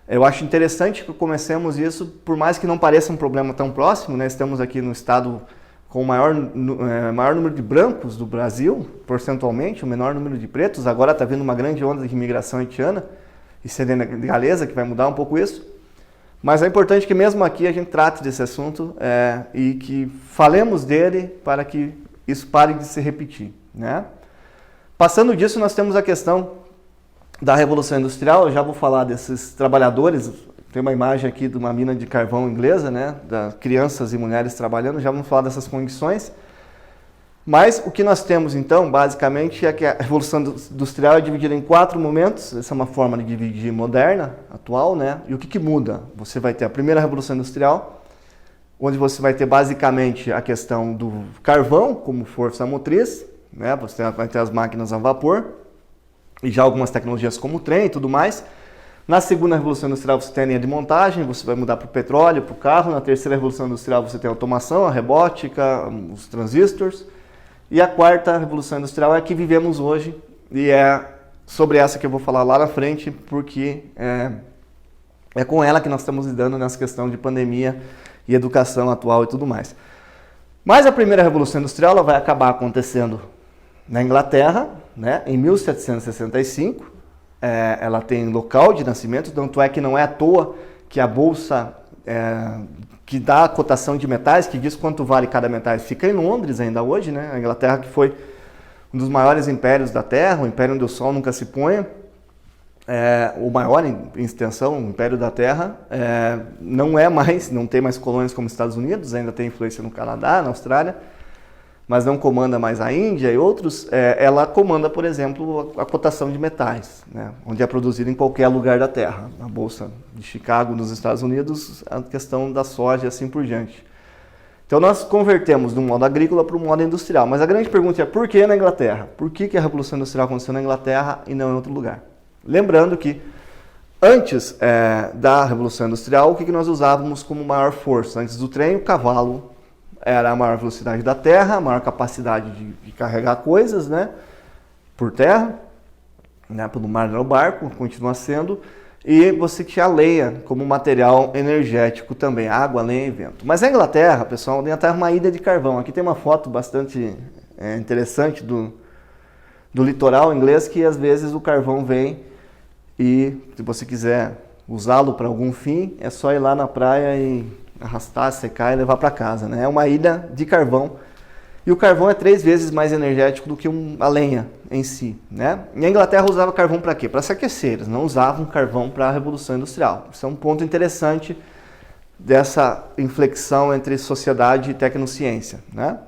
A: Eu acho interessante que comecemos isso, por mais que não pareça um problema tão próximo, né? Estamos aqui no estado com o maior número de brancos do Brasil, percentualmente, o menor número de pretos. Agora está vindo uma grande onda de imigração haitiana e senegalesa, que vai mudar um pouco isso. Mas é importante que mesmo aqui a gente trate desse assunto e que falemos dele para que isso pare de se repetir, né? Passando disso, nós temos a questão da Revolução Industrial. Eu já vou falar desses trabalhadores. Tem uma imagem aqui de uma mina de carvão inglesa, né? Das crianças e mulheres trabalhando. Já vamos falar dessas condições. Mas o que nós temos, então, basicamente, é que a Revolução Industrial é dividida em 4 momentos. Essa é uma forma de dividir moderna, atual, né? E o que muda? Você vai ter a primeira Revolução Industrial, onde você vai ter basicamente a questão do carvão como força motriz, né? Você vai ter as máquinas a vapor e já algumas tecnologias como o trem e tudo mais. Na segunda Revolução Industrial você tem a linha de montagem, você vai mudar para o petróleo, para o carro. Na terceira Revolução Industrial você tem a automação, a robótica, os transistores. E a quarta Revolução Industrial é a que vivemos hoje, e é sobre essa que eu vou falar lá na frente, porque é com ela que nós estamos lidando nessa questão de pandemia e educação atual e tudo mais. Mas a primeira Revolução Industrial ela vai acabar acontecendo na Inglaterra, né, em 1765. Ela tem local de nascimento, tanto é que não é à toa que a bolsa que dá a cotação de metais, que diz quanto vale cada metal, fica em Londres ainda hoje, né? A Inglaterra, que foi um dos maiores impérios da Terra, o império onde o sol nunca se põe, o maior em extensão, o império da Terra, não tem mais colônias como os Estados Unidos, ainda tem influência no Canadá, na Austrália, mas não comanda mais a Índia e outros. Ela comanda, por exemplo, a cotação de metais, né? Onde é produzido em qualquer lugar da Terra. Na Bolsa de Chicago, nos Estados Unidos, a questão da soja e assim por diante. Então nós convertemos do modo agrícola para o modo industrial. Mas a grande pergunta é por que na Inglaterra? Por que a Revolução Industrial aconteceu na Inglaterra e não em outro lugar? Lembrando que antes da Revolução Industrial, o que nós usávamos como maior força? Antes do trem, o cavalo era a maior velocidade da Terra, a maior capacidade de carregar coisas, né, por terra, né, pelo mar no barco, continua sendo, e você tinha a lenha como material energético também, água, lenha e vento. Mas na Inglaterra, pessoal, a Inglaterra é uma ilha de carvão. Aqui tem uma foto bastante interessante do litoral inglês, que às vezes o carvão vem e se você quiser usá-lo para algum fim, é só ir lá na praia e arrastar, secar e levar para casa, né? É uma ilha de carvão e o carvão é 3 vezes mais energético do que a lenha em si, né? E a Inglaterra usava carvão para quê? Para se aquecer, eles não usavam carvão para a Revolução Industrial. Isso é um ponto interessante dessa inflexão entre sociedade e tecnociência, né?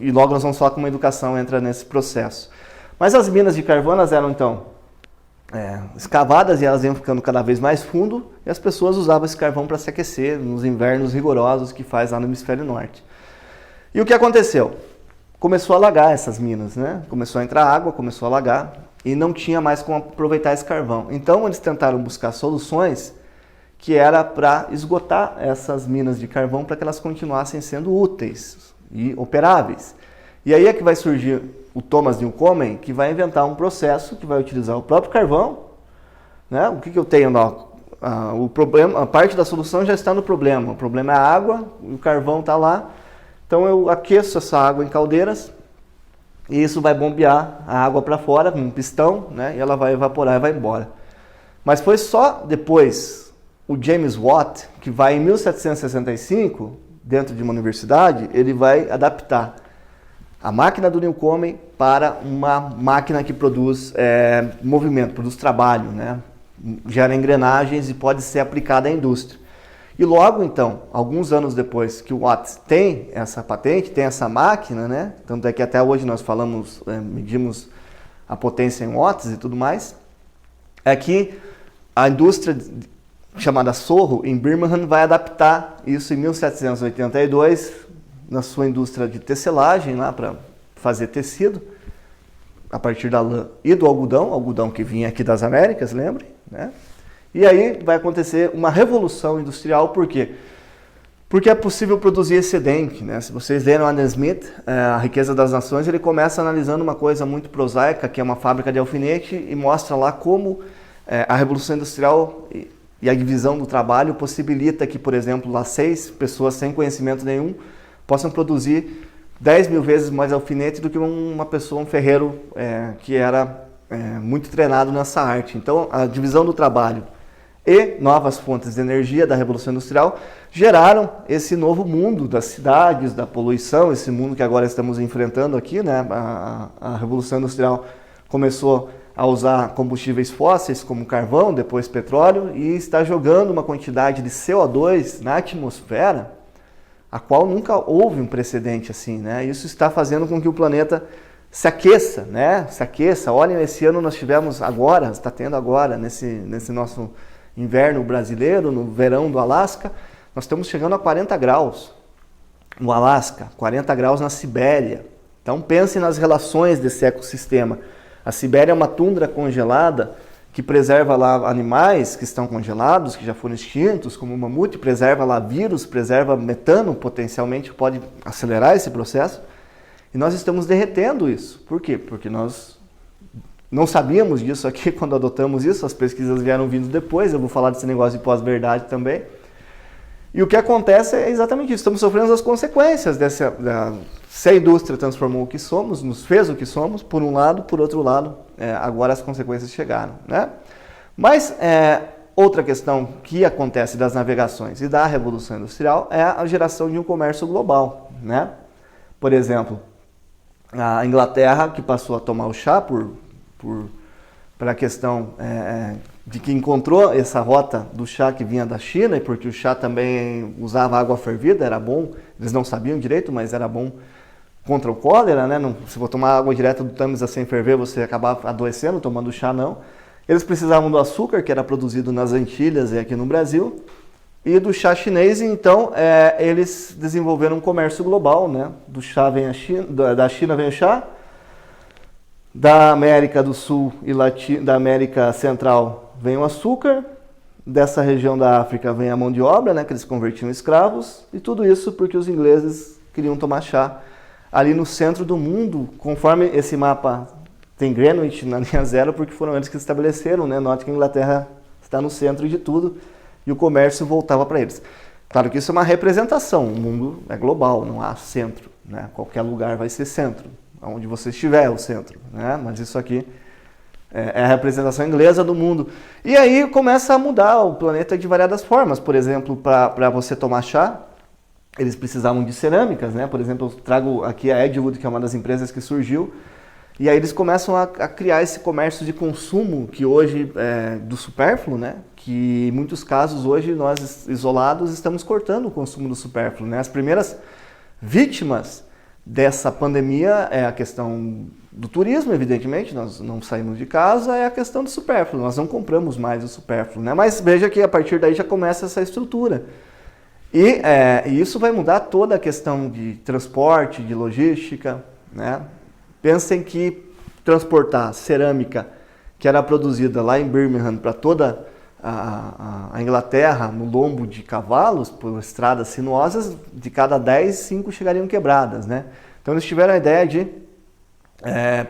A: E logo nós vamos falar como a educação entra nesse processo. Mas as minas de carvão, elas eram então escavadas e elas iam ficando cada vez mais fundo, e as pessoas usavam esse carvão para se aquecer nos invernos rigorosos que faz lá no hemisfério norte. E o que aconteceu? Começou a alagar essas minas, né? Começou a entrar água, começou a alagar e não tinha mais como aproveitar esse carvão. Então eles tentaram buscar soluções que era para esgotar essas minas de carvão para que elas continuassem sendo úteis e operáveis. E aí é que vai surgir o Thomas Newcomen, que vai inventar um processo que vai utilizar o próprio carvão, né? O que eu tenho? O problema, a parte da solução já está no problema. O problema é a água, o carvão está lá. Então eu aqueço essa água em caldeiras e isso vai bombear a água para fora com um pistão, né? E ela vai evaporar e vai embora. Mas foi só depois o James Watt, que vai em 1765, dentro de uma universidade, ele vai adaptar a máquina do Newcomen para uma máquina que produz movimento, produz trabalho, né? Gera engrenagens e pode ser aplicada à indústria. E logo então, alguns anos depois que o Watt tem essa patente, tem essa máquina, né? Tanto é que até hoje nós falamos, medimos a potência em watts e tudo mais, é que a indústria chamada Sorro, em Birmingham, vai adaptar isso em 1782, na sua indústria de tecelagem, lá para fazer tecido, a partir da lã e do algodão que vinha aqui das Américas, lembrem, né? E aí vai acontecer uma revolução industrial, por quê? Porque é possível produzir excedente, né? Se vocês leram Adam Smith, A Riqueza das Nações, ele começa analisando uma coisa muito prosaica, que é uma fábrica de alfinete, e mostra lá como A Revolução Industrial e a divisão do trabalho possibilita que, por exemplo, lá 6 pessoas sem conhecimento nenhum possam produzir 10 mil vezes mais alfinete do que uma pessoa, um ferreiro que era muito treinado nessa arte. Então, a divisão do trabalho e novas fontes de energia da Revolução Industrial geraram esse novo mundo das cidades, da poluição, esse mundo que agora estamos enfrentando aqui, né? A Revolução Industrial começou a usar combustíveis fósseis como carvão, depois petróleo, e está jogando uma quantidade de CO2 na atmosfera, a qual nunca houve um precedente assim, né? Isso está fazendo com que o planeta se aqueça, né? Se aqueça. Olhem, esse ano nós tivemos agora, está tendo agora, nesse nosso inverno brasileiro, no verão do Alasca, nós estamos chegando a 40 graus no Alasca, 40 graus na Sibéria. Então pensem nas relações desse ecossistema. A Sibéria é uma tundra congelada que preserva lá animais que estão congelados, que já foram extintos, como o mamute, preserva lá vírus, preserva metano, potencialmente pode acelerar esse processo. E nós estamos derretendo isso. Por quê? Porque nós não sabíamos disso aqui quando adotamos isso, as pesquisas vieram vindo depois, eu vou falar desse negócio de pós-verdade também. E o que acontece é exatamente isso, estamos sofrendo as consequências se a indústria transformou o que somos, nos fez o que somos, por um lado, por outro lado, agora as consequências chegaram, né? Mas outra questão que acontece das navegações e da Revolução Industrial é a geração de um comércio global, né? Por exemplo, a Inglaterra, que passou a tomar o chá pela questão de que encontrou essa rota do chá que vinha da China, e porque o chá também usava água fervida, era bom, eles não sabiam direito, mas era bom contra o cólera, né? Não, se for tomar água direta do Tâmisa sem ferver, você acabava adoecendo, tomando chá não. Eles precisavam do açúcar, que era produzido nas Antilhas e aqui no Brasil, e do chá chinês, então eles desenvolveram um comércio global, né? Do chá vem a China, da China vem o chá, da América do Sul e da América Central vem o açúcar, dessa região da África vem a mão de obra, né, que eles convertiam em escravos, e tudo isso porque os ingleses queriam tomar chá ali no centro do mundo, conforme esse mapa tem Greenwich na linha zero, porque foram eles que estabeleceram, né? Note que a Inglaterra está no centro de tudo e o comércio voltava para eles. Claro que isso é uma representação, o mundo é global, não há centro, né? Qualquer lugar vai ser centro, onde você estiver é o centro, né? Mas isso aqui é a representação inglesa do mundo. E aí começa a mudar o planeta de variadas formas. Por exemplo, para você tomar chá, eles precisavam de cerâmicas, né? Por exemplo, eu trago aqui a Edgewood, que é uma das empresas que surgiu, e aí eles começam a criar esse comércio de consumo que hoje é do supérfluo, né? Que em muitos casos hoje nós isolados estamos cortando o consumo do supérfluo, né? As primeiras vítimas dessa pandemia é a questão do turismo, evidentemente, nós não saímos de casa, é a questão do supérfluo, nós não compramos mais o supérfluo, né? Mas veja que a partir daí já começa essa estrutura. E isso vai mudar toda a questão de transporte, de logística, né? Pensem que transportar cerâmica que era produzida lá em Birmingham para toda a Inglaterra, no lombo de cavalos, por estradas sinuosas, de cada 10, 5 chegariam quebradas, né? Então eles tiveram a ideia de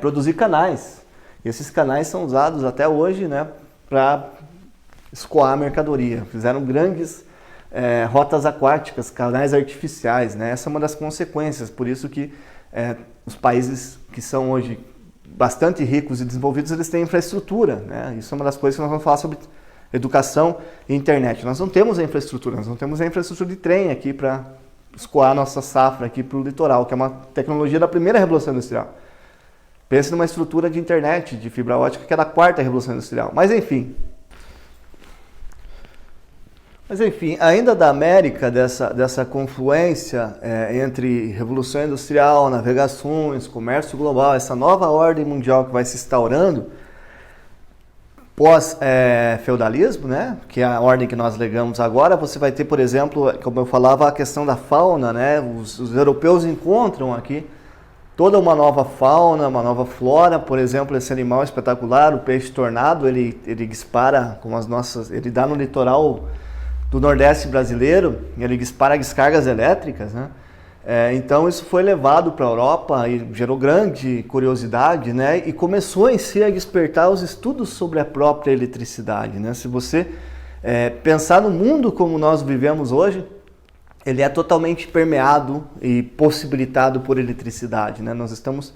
A: produzir canais. E esses canais são usados até hoje, né, para escoar a mercadoria. Fizeram grandes rotas aquáticas, canais artificiais, né? Essa é uma das consequências, por isso que os países que são hoje bastante ricos e desenvolvidos, eles têm infraestrutura, né? Isso é uma das coisas que nós vamos falar sobre educação e internet. Nós não temos a infraestrutura, nós não temos a infraestrutura de trem aqui para escoar nossa safra aqui para o litoral, que é uma tecnologia da primeira Revolução Industrial. Pense numa estrutura de internet, de fibra ótica, que é da quarta Revolução Industrial. Mas enfim, ainda da América, dessa confluência entre Revolução Industrial, navegações, comércio global, essa nova ordem mundial que vai se instaurando, pós-feudalismo, né, que é a ordem que nós legamos agora, você vai ter, por exemplo, como eu falava, a questão da fauna, né, os europeus encontram aqui toda uma nova fauna, uma nova flora, por exemplo, esse animal espetacular, o peixe tornado, ele dispara, como ele dá no litoral do Nordeste brasileiro, ele dispara descargas elétricas, né? Então isso foi levado para a Europa e gerou grande curiosidade, né? E começou em si a despertar os estudos sobre a própria eletricidade, né? Se você pensar no mundo como nós vivemos hoje, ele é totalmente permeado e possibilitado por eletricidade, né? Nós estamos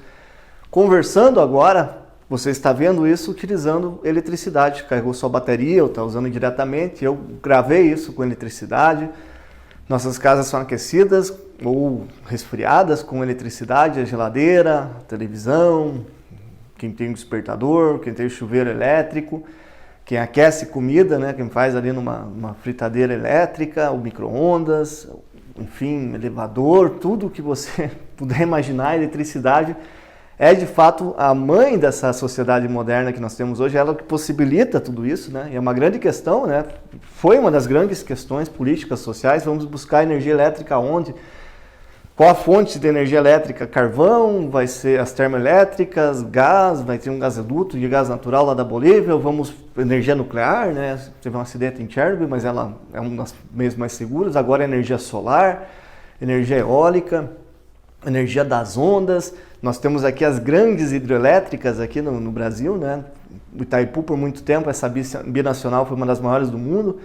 A: conversando agora, você está vendo isso utilizando eletricidade, carregou sua bateria ou está usando diretamente, eu gravei isso com eletricidade. Nossas casas são aquecidas ou resfriadas com eletricidade, a geladeira, a televisão, quem tem um despertador, quem tem chuveiro elétrico, quem aquece comida, né, quem faz ali numa fritadeira elétrica, o micro-ondas, enfim, elevador, tudo que você puder imaginar, a eletricidade é de fato a mãe dessa sociedade moderna que nós temos hoje, ela que possibilita tudo isso, né? E é uma grande questão, né? Foi uma das grandes questões políticas, sociais. Vamos buscar energia elétrica onde? Qual a fonte de energia elétrica? Carvão, vai ser as termoelétricas, gás, vai ter um gasoduto de gás natural lá da Bolívia, ou vamos energia nuclear, né? Teve um acidente em Chernobyl, mas ela é uma das meios mais seguros. Agora energia solar, energia eólica, energia das ondas. Nós temos aqui as grandes hidrelétricas aqui no Brasil, né? O Itaipu por muito tempo, essa binacional foi uma das maiores do mundo.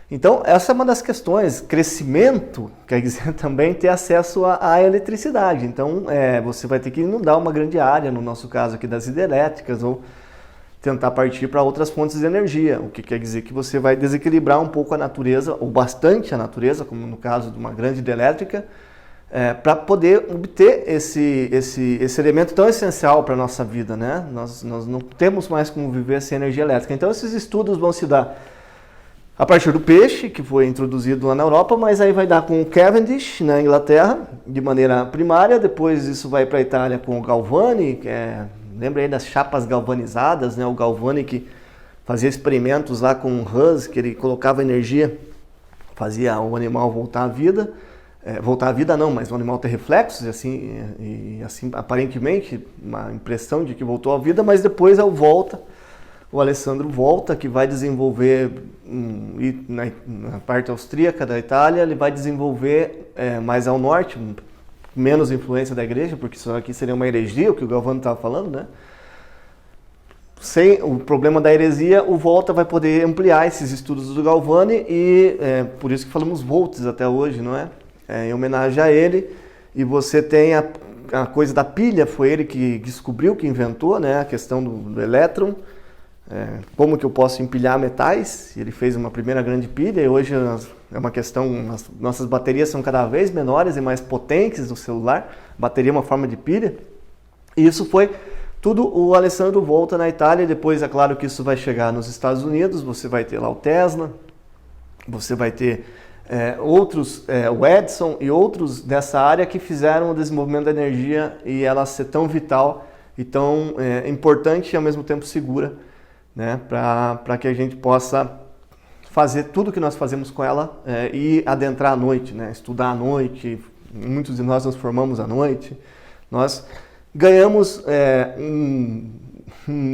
A: Então essa é uma das questões, crescimento quer dizer também ter acesso à eletricidade. Então você vai ter que inundar uma grande área, no nosso caso aqui das hidrelétricas, ou tentar partir para outras fontes de energia, o que quer dizer que você vai desequilibrar um pouco a natureza, ou bastante a natureza, como no caso de uma grande hidrelétrica, para poder obter esse elemento tão essencial para a nossa vida, né? Nós não temos mais como viver sem energia elétrica. Então esses estudos vão se dar a partir do peixe, que foi introduzido lá na Europa, mas aí vai dar com o Cavendish, na Inglaterra, de maneira primária. Depois isso vai para a Itália com o Galvani, lembra aí das chapas galvanizadas, né? O Galvani que fazia experimentos lá com o Hus, que ele colocava energia, fazia o animal voltar à vida. Voltar à vida não, mas o animal ter reflexos e assim aparentemente uma impressão de que voltou à vida, mas depois o Alessandro Volta, que vai desenvolver, na parte austríaca da Itália, ele vai desenvolver mais ao norte, menos influência da igreja, porque isso aqui seria uma heresia, o que o Galvani estava falando, né? Sem o problema da heresia, o Volta vai poder ampliar esses estudos do Galvani e por isso que falamos volts até hoje, não é? Em homenagem a ele. E você tem a coisa da pilha, foi ele que descobriu, que inventou, né? A questão do elétron, como que eu posso empilhar metais. Ele fez uma primeira grande pilha e hoje é uma questão, as nossas baterias são cada vez menores e mais potentes do celular. Bateria é uma forma de pilha. E isso foi tudo o Alessandro Volta na Itália. E depois é claro que isso vai chegar nos Estados Unidos, você vai ter lá o Tesla, você vai ter outros, o Edison e outros dessa área que fizeram o desenvolvimento da energia e ela ser tão vital e tão importante e ao mesmo tempo segura, né, para que a gente possa fazer tudo que nós fazemos com ela e adentrar à noite, né, estudar à noite. Muitos de nós nos formamos à noite. Nós ganhamos um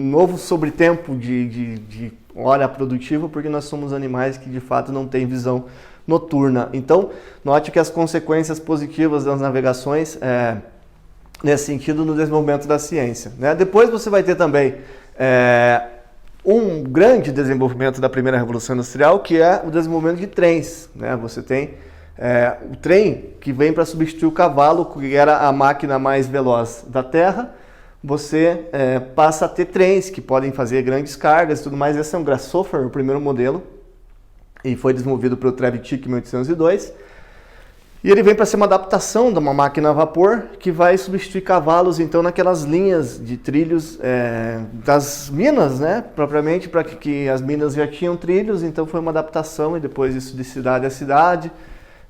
A: novo sobretempo de hora produtiva porque nós somos animais que de fato não têm visão noturna. Então, note que as consequências positivas das navegações nesse sentido no desenvolvimento da ciência, né? Depois você vai ter também um grande desenvolvimento da primeira revolução industrial, que é o desenvolvimento de trens, né? Você tem o trem que vem para substituir o cavalo, que era a máquina mais veloz da Terra. Você passa a ter trens que podem fazer grandes cargas e tudo mais. Esse é um Grasshopper, o primeiro modelo, e foi desenvolvido pelo Trevithick em 1802. E ele vem para ser uma adaptação de uma máquina a vapor que vai substituir cavalos, então, naquelas linhas de trilhos das minas, né? Propriamente, para que as minas já tinham trilhos, então foi uma adaptação, e depois isso de cidade a cidade,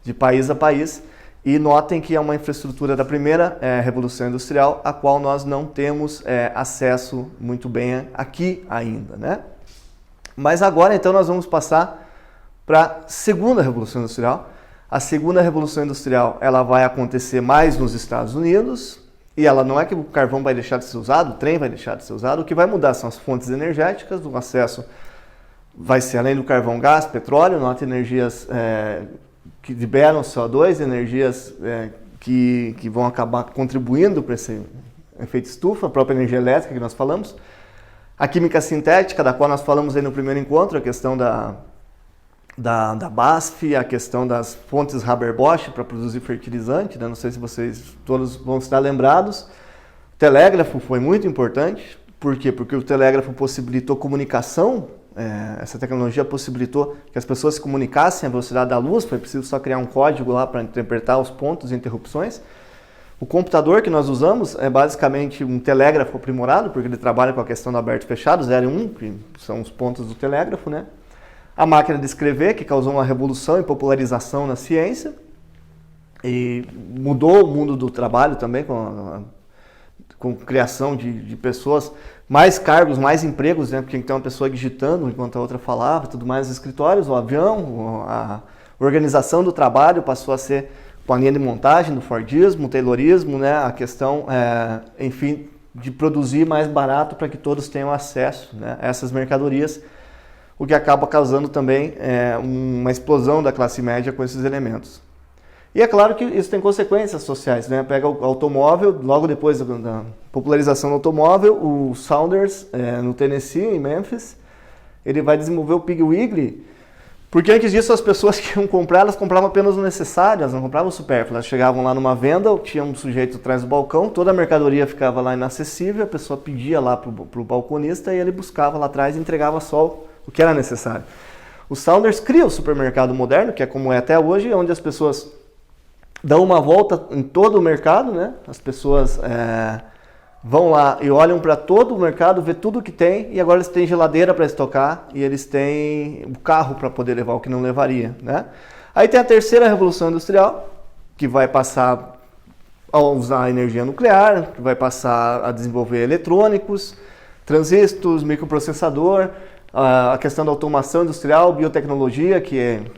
A: de país a país. E notem que é uma infraestrutura da primeira Revolução Industrial, a qual nós não temos acesso muito bem aqui ainda, né? Mas agora, então, nós vamos passar para a segunda Revolução Industrial. A segunda Revolução Industrial, ela vai acontecer mais nos Estados Unidos, e ela não é que o carvão vai deixar de ser usado, o trem vai deixar de ser usado. O que vai mudar são as fontes energéticas, o acesso vai ser, além do carvão, gás, petróleo, nota energias que liberam CO2, energias que vão acabar contribuindo para esse efeito estufa, a própria energia elétrica que nós falamos. A química sintética, da qual nós falamos aí no primeiro encontro, a questão da BASF, a questão das fontes Haber-Bosch para produzir fertilizante, né? Não sei se vocês todos vão estar lembrados. O telégrafo foi muito importante. Por quê? Porque o telégrafo possibilitou comunicação, essa tecnologia possibilitou que as pessoas se comunicassem à velocidade da luz, foi preciso só criar um código lá para interpretar os pontos e interrupções. O computador que nós usamos é basicamente um telégrafo aprimorado, porque ele trabalha com a questão do aberto e fechado, 0 e 1, que são os pontos do telégrafo, né? A máquina de escrever, que causou uma revolução e popularização na ciência, e mudou o mundo do trabalho também, com a criação de pessoas, mais cargos, mais empregos, né? Porque tinha que ter uma pessoa digitando enquanto a outra falava, tudo mais nos escritórios, o avião, a organização do trabalho passou a ser com a linha de montagem do Fordismo, o Taylorismo, né? A questão, enfim, de produzir mais barato para que todos tenham acesso, né, a essas mercadorias, o que acaba causando também uma explosão da classe média com esses elementos. E é claro que isso tem consequências sociais, né? Pega o automóvel, logo depois da popularização do automóvel, o Saunders, no Tennessee, em Memphis, ele vai desenvolver o Pig Wiggly, porque antes disso as pessoas que iam comprar, elas compravam apenas o necessário, elas não compravam o supérfluo. Elas chegavam lá numa venda, tinha um sujeito atrás do balcão, toda a mercadoria ficava lá inacessível, a pessoa pedia lá para o balconista e ele buscava lá atrás e entregava só o que era necessário. O Saunders cria o supermercado moderno, que é como é até hoje, onde as pessoas dão uma volta em todo o mercado, né? As pessoas vão lá e olham para todo o mercado, vê tudo que tem, e agora eles têm geladeira para estocar e eles têm o carro para poder levar o que não levaria, né? Aí tem a terceira revolução industrial, que vai passar a usar energia nuclear, que vai passar a desenvolver eletrônicos, transistores, microprocessador, a questão da automação industrial, biotecnologia,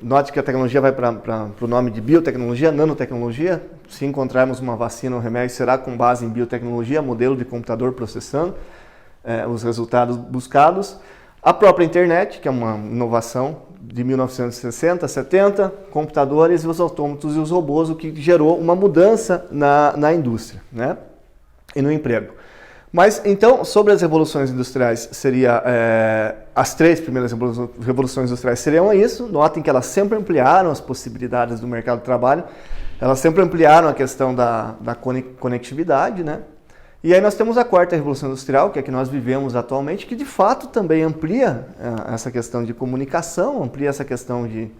A: note que a tecnologia vai para o nome de biotecnologia, nanotecnologia. Se encontrarmos uma vacina ou um remédio, será com base em biotecnologia, modelo de computador processando os resultados buscados. A própria internet, que é uma inovação de 1960, 70, computadores e os autômatos e os robôs, o que gerou uma mudança na indústria, né? E no emprego. Mas, então, sobre as revoluções industriais, as três primeiras revoluções industriais seriam isso. Notem que elas sempre ampliaram as possibilidades do mercado de trabalho, elas sempre ampliaram a questão da conectividade, né? E aí nós temos a quarta revolução industrial, que é a que nós vivemos atualmente, que de fato também amplia essa questão de comunicação, amplia essa questão de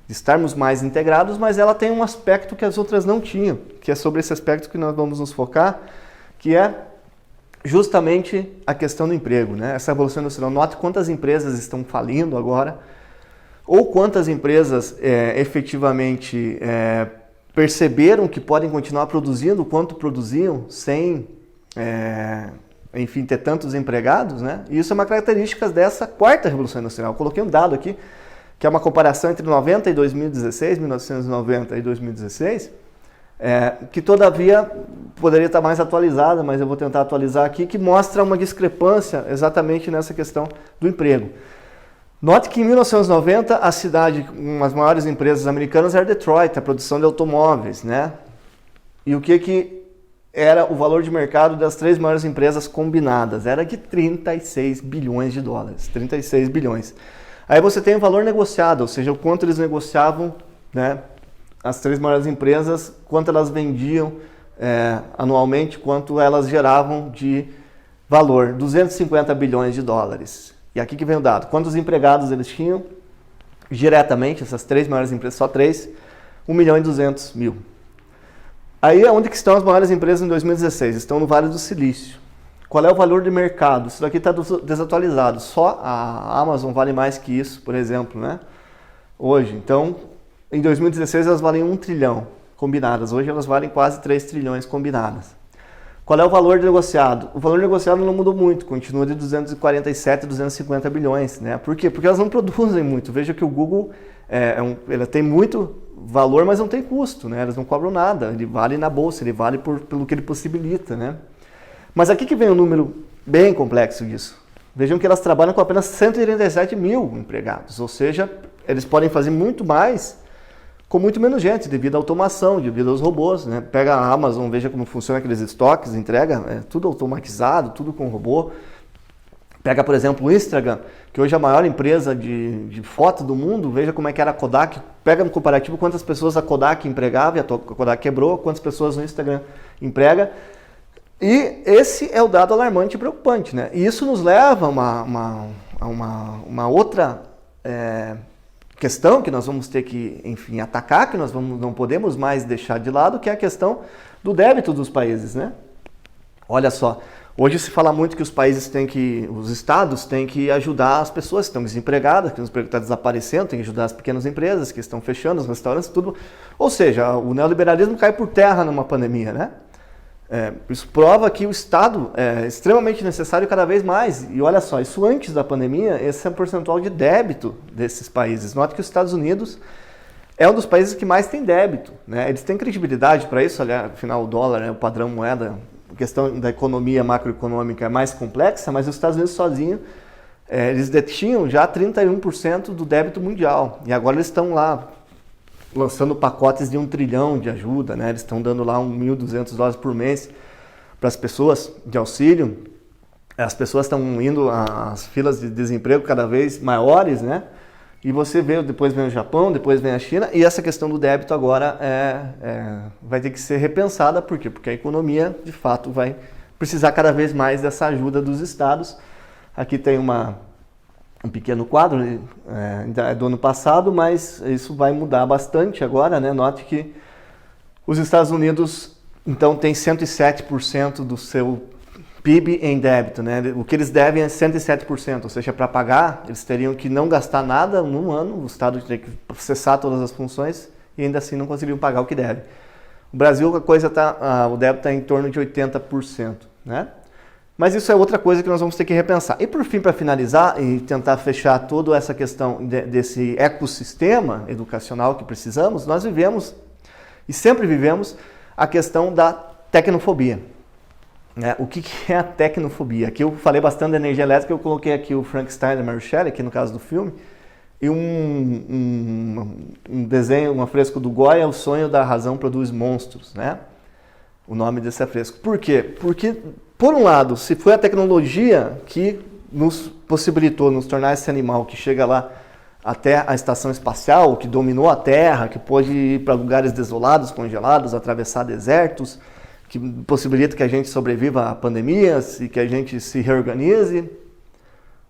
A: estarmos mais integrados, mas ela tem um aspecto que as outras não tinham, que é sobre esse aspecto que nós vamos nos focar, que é justamente a questão do emprego, né? Essa revolução industrial, note quantas empresas estão falindo agora, ou quantas empresas efetivamente perceberam que podem continuar produzindo o quanto produziam sem, enfim, ter tantos empregados, né? E isso é uma característica dessa quarta revolução industrial. Eu coloquei um dado aqui, que é uma comparação entre 90 e 2016, 1990 e 2016, que todavia poderia estar mais atualizada, mas eu vou tentar atualizar aqui, que mostra uma discrepância exatamente nessa questão do emprego. Note que em 1990 a cidade com as maiores empresas americanas era Detroit, a produção de automóveis, né? E o que era o valor de mercado das três maiores empresas combinadas? Era de 36 bilhões de dólares, 36 bilhões. Aí você tem o valor negociado, ou seja, o quanto eles negociavam, né? As três maiores empresas, quanto elas vendiam anualmente, quanto elas geravam de valor, 250 bilhões de dólares. E aqui que vem o dado, quantos empregados eles tinham diretamente, essas três maiores empresas, só três, 1.200.000. Aí onde que estão as maiores empresas em 2016? Estão no Vale do Silício. Qual é o valor de mercado? Isso daqui está desatualizado, só a Amazon vale mais que isso, por exemplo, né? Hoje, então, em 2016 elas valem 1 trilhão combinadas, hoje elas valem quase 3 trilhões combinadas. Qual é o valor negociado? O valor negociado não mudou muito, continua de 247 a 250 bilhões. Né? Por quê? Porque elas não produzem muito. Veja que o Google ela tem muito valor, mas não tem custo. Né? Elas não cobram nada, ele vale na bolsa, ele vale pelo que ele possibilita. Né? Mas aqui que vem um número bem complexo disso. Vejam que elas trabalham com apenas 137 mil empregados, ou seja, eles podem fazer muito mais com muito menos gente, devido à automação, devido aos robôs, né? Pega a Amazon, veja como funciona aqueles estoques, entrega, tudo automatizado, tudo com robô. Pega, por exemplo, o Instagram, que hoje é a maior empresa de foto do mundo, veja como é que era a Kodak, pega no comparativo quantas pessoas a Kodak empregava, e a Kodak quebrou, quantas pessoas no Instagram emprega. E esse é o dado alarmante e preocupante, né? E isso nos leva a uma outra questão que nós vamos ter que, enfim, atacar, que nós não podemos mais deixar de lado, que é a questão do débito dos países, né? Olha só, hoje se fala muito que os estados têm que ajudar as pessoas que estão desempregadas, que o emprego está desaparecendo, tem que ajudar as pequenas empresas que estão fechando, os restaurantes, tudo. Ou seja, o neoliberalismo cai por terra numa pandemia, né? Isso prova que o Estado é extremamente necessário cada vez mais. E olha só, isso antes da pandemia, esse é o percentual de débito desses países. Note que os Estados Unidos é um dos países que mais tem débito, né? Eles têm credibilidade para isso, olha, afinal o dólar, né, o padrão moeda, a questão da economia macroeconômica é mais complexa, mas os Estados Unidos sozinhos, eles detinham já 31% do débito mundial. E agora eles estão lá lançando pacotes de 1 trilhão de ajuda, né? Eles estão dando lá $1.200 por mês para as pessoas de auxílio. As pessoas estão indo às filas de desemprego cada vez maiores, né? E você vê, depois vem o Japão, depois vem a China, e essa questão do débito agora vai ter que ser repensada. Por quê? Porque a economia, de fato, vai precisar cada vez mais dessa ajuda dos estados. Aqui tem um pequeno quadro, ainda é do ano passado, mas isso vai mudar bastante agora, né? Note que os Estados Unidos, então, têm 107% do seu PIB em débito, né? O que eles devem é 107%, ou seja, para pagar, eles teriam que não gastar nada num ano, o Estado teria que cessar todas as funções e ainda assim não conseguiriam pagar o que deve. O Brasil, o débito está em torno de 80%, né? Mas isso é outra coisa que nós vamos ter que repensar. E por fim, para finalizar e tentar fechar toda essa questão desse ecossistema educacional que precisamos, nós vivemos e sempre vivemos a questão da tecnofobia. O que é a tecnofobia? Aqui eu falei bastante da energia elétrica, eu coloquei aqui o Frankenstein da Mary Shelley, aqui no caso do filme, e um desenho, um afresco do Goya, O Sonho da Razão Produz Monstros, né? O nome desse afresco. Por quê? Porque, por um lado, se foi a tecnologia que nos possibilitou nos tornar esse animal que chega lá até a estação espacial, que dominou a Terra, que pôde ir para lugares desolados, congelados, atravessar desertos, que possibilita que a gente sobreviva a pandemias e que a gente se reorganize.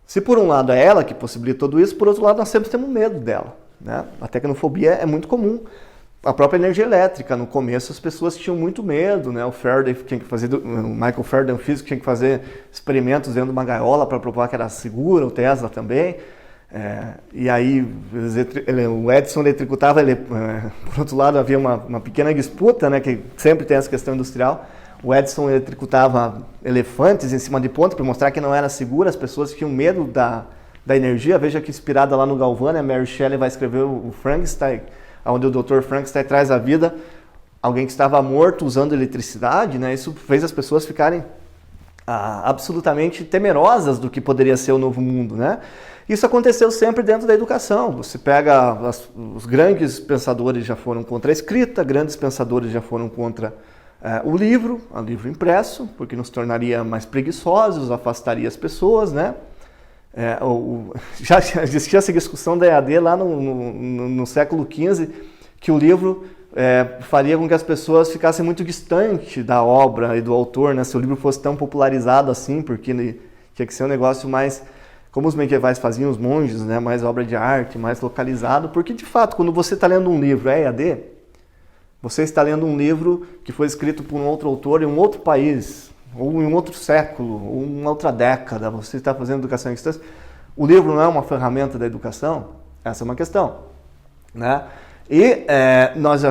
A: Se por um lado é ela que possibilita tudo isso, por outro lado nós sempre temos medo dela, né? A tecnofobia é muito comum. A própria energia elétrica, no começo as pessoas tinham muito medo, né? O Michael Faraday, um físico, tinha que fazer experimentos dentro de uma gaiola para provar que era segura, o Tesla também. E aí o Edison eletricutava, por outro lado havia uma pequena disputa, né, que sempre tem essa questão industrial. O Edison eletricutava elefantes em cima de ponte para mostrar que não era seguro, as pessoas tinham medo da energia. Veja que inspirada lá no Galvani, a Mary Shelley vai escrever o Frankenstein, onde o Dr. Frankenstein traz à vida alguém que estava morto usando eletricidade, né? Isso fez as pessoas ficarem absolutamente temerosas do que poderia ser o novo mundo, né? Isso aconteceu sempre dentro da educação. Você pega os grandes pensadores já foram contra a escrita, grandes pensadores já foram contra o livro impresso, porque nos tornaria mais preguiçosos, afastaria as pessoas, né? Já existia essa discussão da EAD lá no século XV, que o livro faria com que as pessoas ficassem muito distantes da obra e do autor, né? Se o livro fosse tão popularizado assim, porque ele tinha que ser um negócio mais, como os medievais faziam, os monges, né? Mais obra de arte, mais localizado, porque de fato, quando você está lendo um livro EAD, você está lendo um livro que foi escrito por um outro autor em um outro país, ou em um outro século, ou em uma outra década, você está fazendo educação à distância. O livro não é uma ferramenta da educação? Essa é uma questão, né? E nós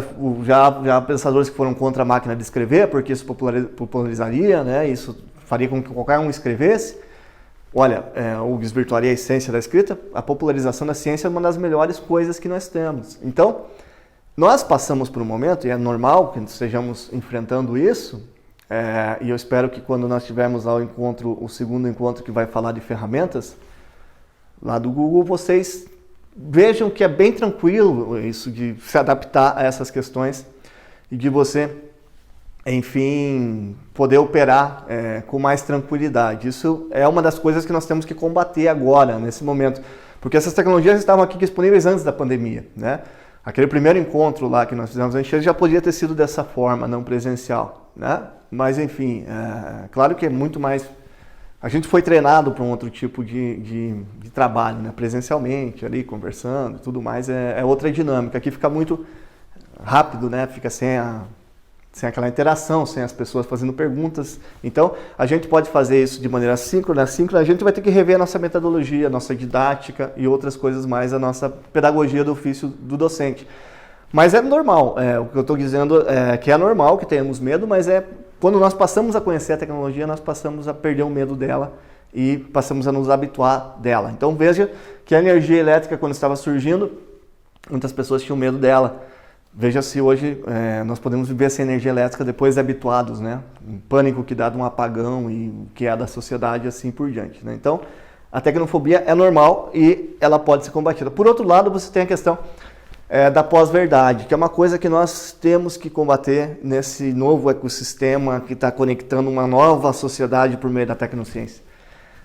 A: já pensadores que foram contra a máquina de escrever, porque isso popularizaria, né? Isso faria com que qualquer um escrevesse. Olha, ou desvirtuaria a essência da escrita. A popularização da ciência é uma das melhores coisas que nós temos. Então, nós passamos por um momento, e é normal que estejamos enfrentando isso, e eu espero que quando nós tivermos lá o segundo encontro que vai falar de ferramentas, lá do Google, vocês vejam que é bem tranquilo isso de se adaptar a essas questões e de você, enfim, poder operar com mais tranquilidade. Isso é uma das coisas que nós temos que combater agora, nesse momento, porque essas tecnologias estavam aqui disponíveis antes da pandemia, né? Aquele primeiro encontro lá que nós fizemos antes já podia ter sido dessa forma, não presencial, né? Mas, enfim, claro que é muito mais... A gente foi treinado para um outro tipo de trabalho, né? Presencialmente, ali, conversando, tudo mais, é outra dinâmica. Aqui fica muito rápido, né? Fica sem aquela interação, sem as pessoas fazendo perguntas. Então, a gente pode fazer isso de maneira síncrona, a gente vai ter que rever a nossa metodologia, a nossa didática e outras coisas mais, a nossa pedagogia do ofício do docente. Mas é normal, o que eu estou dizendo é que é normal que tenhamos medo, mas quando nós passamos a conhecer a tecnologia, nós passamos a perder o medo dela e passamos a nos habituar dela. Então, veja que a energia elétrica, quando estava surgindo, muitas pessoas tinham medo dela. Veja se hoje nós podemos viver sem energia elétrica depois de habituados, né? Um pânico que dá de um apagão e o que é da sociedade assim por diante, né? Então, a tecnofobia é normal e ela pode ser combatida. Por outro lado, você tem a questão da pós-verdade, que é uma coisa que nós temos que combater nesse novo ecossistema que está conectando uma nova sociedade por meio da tecnociência.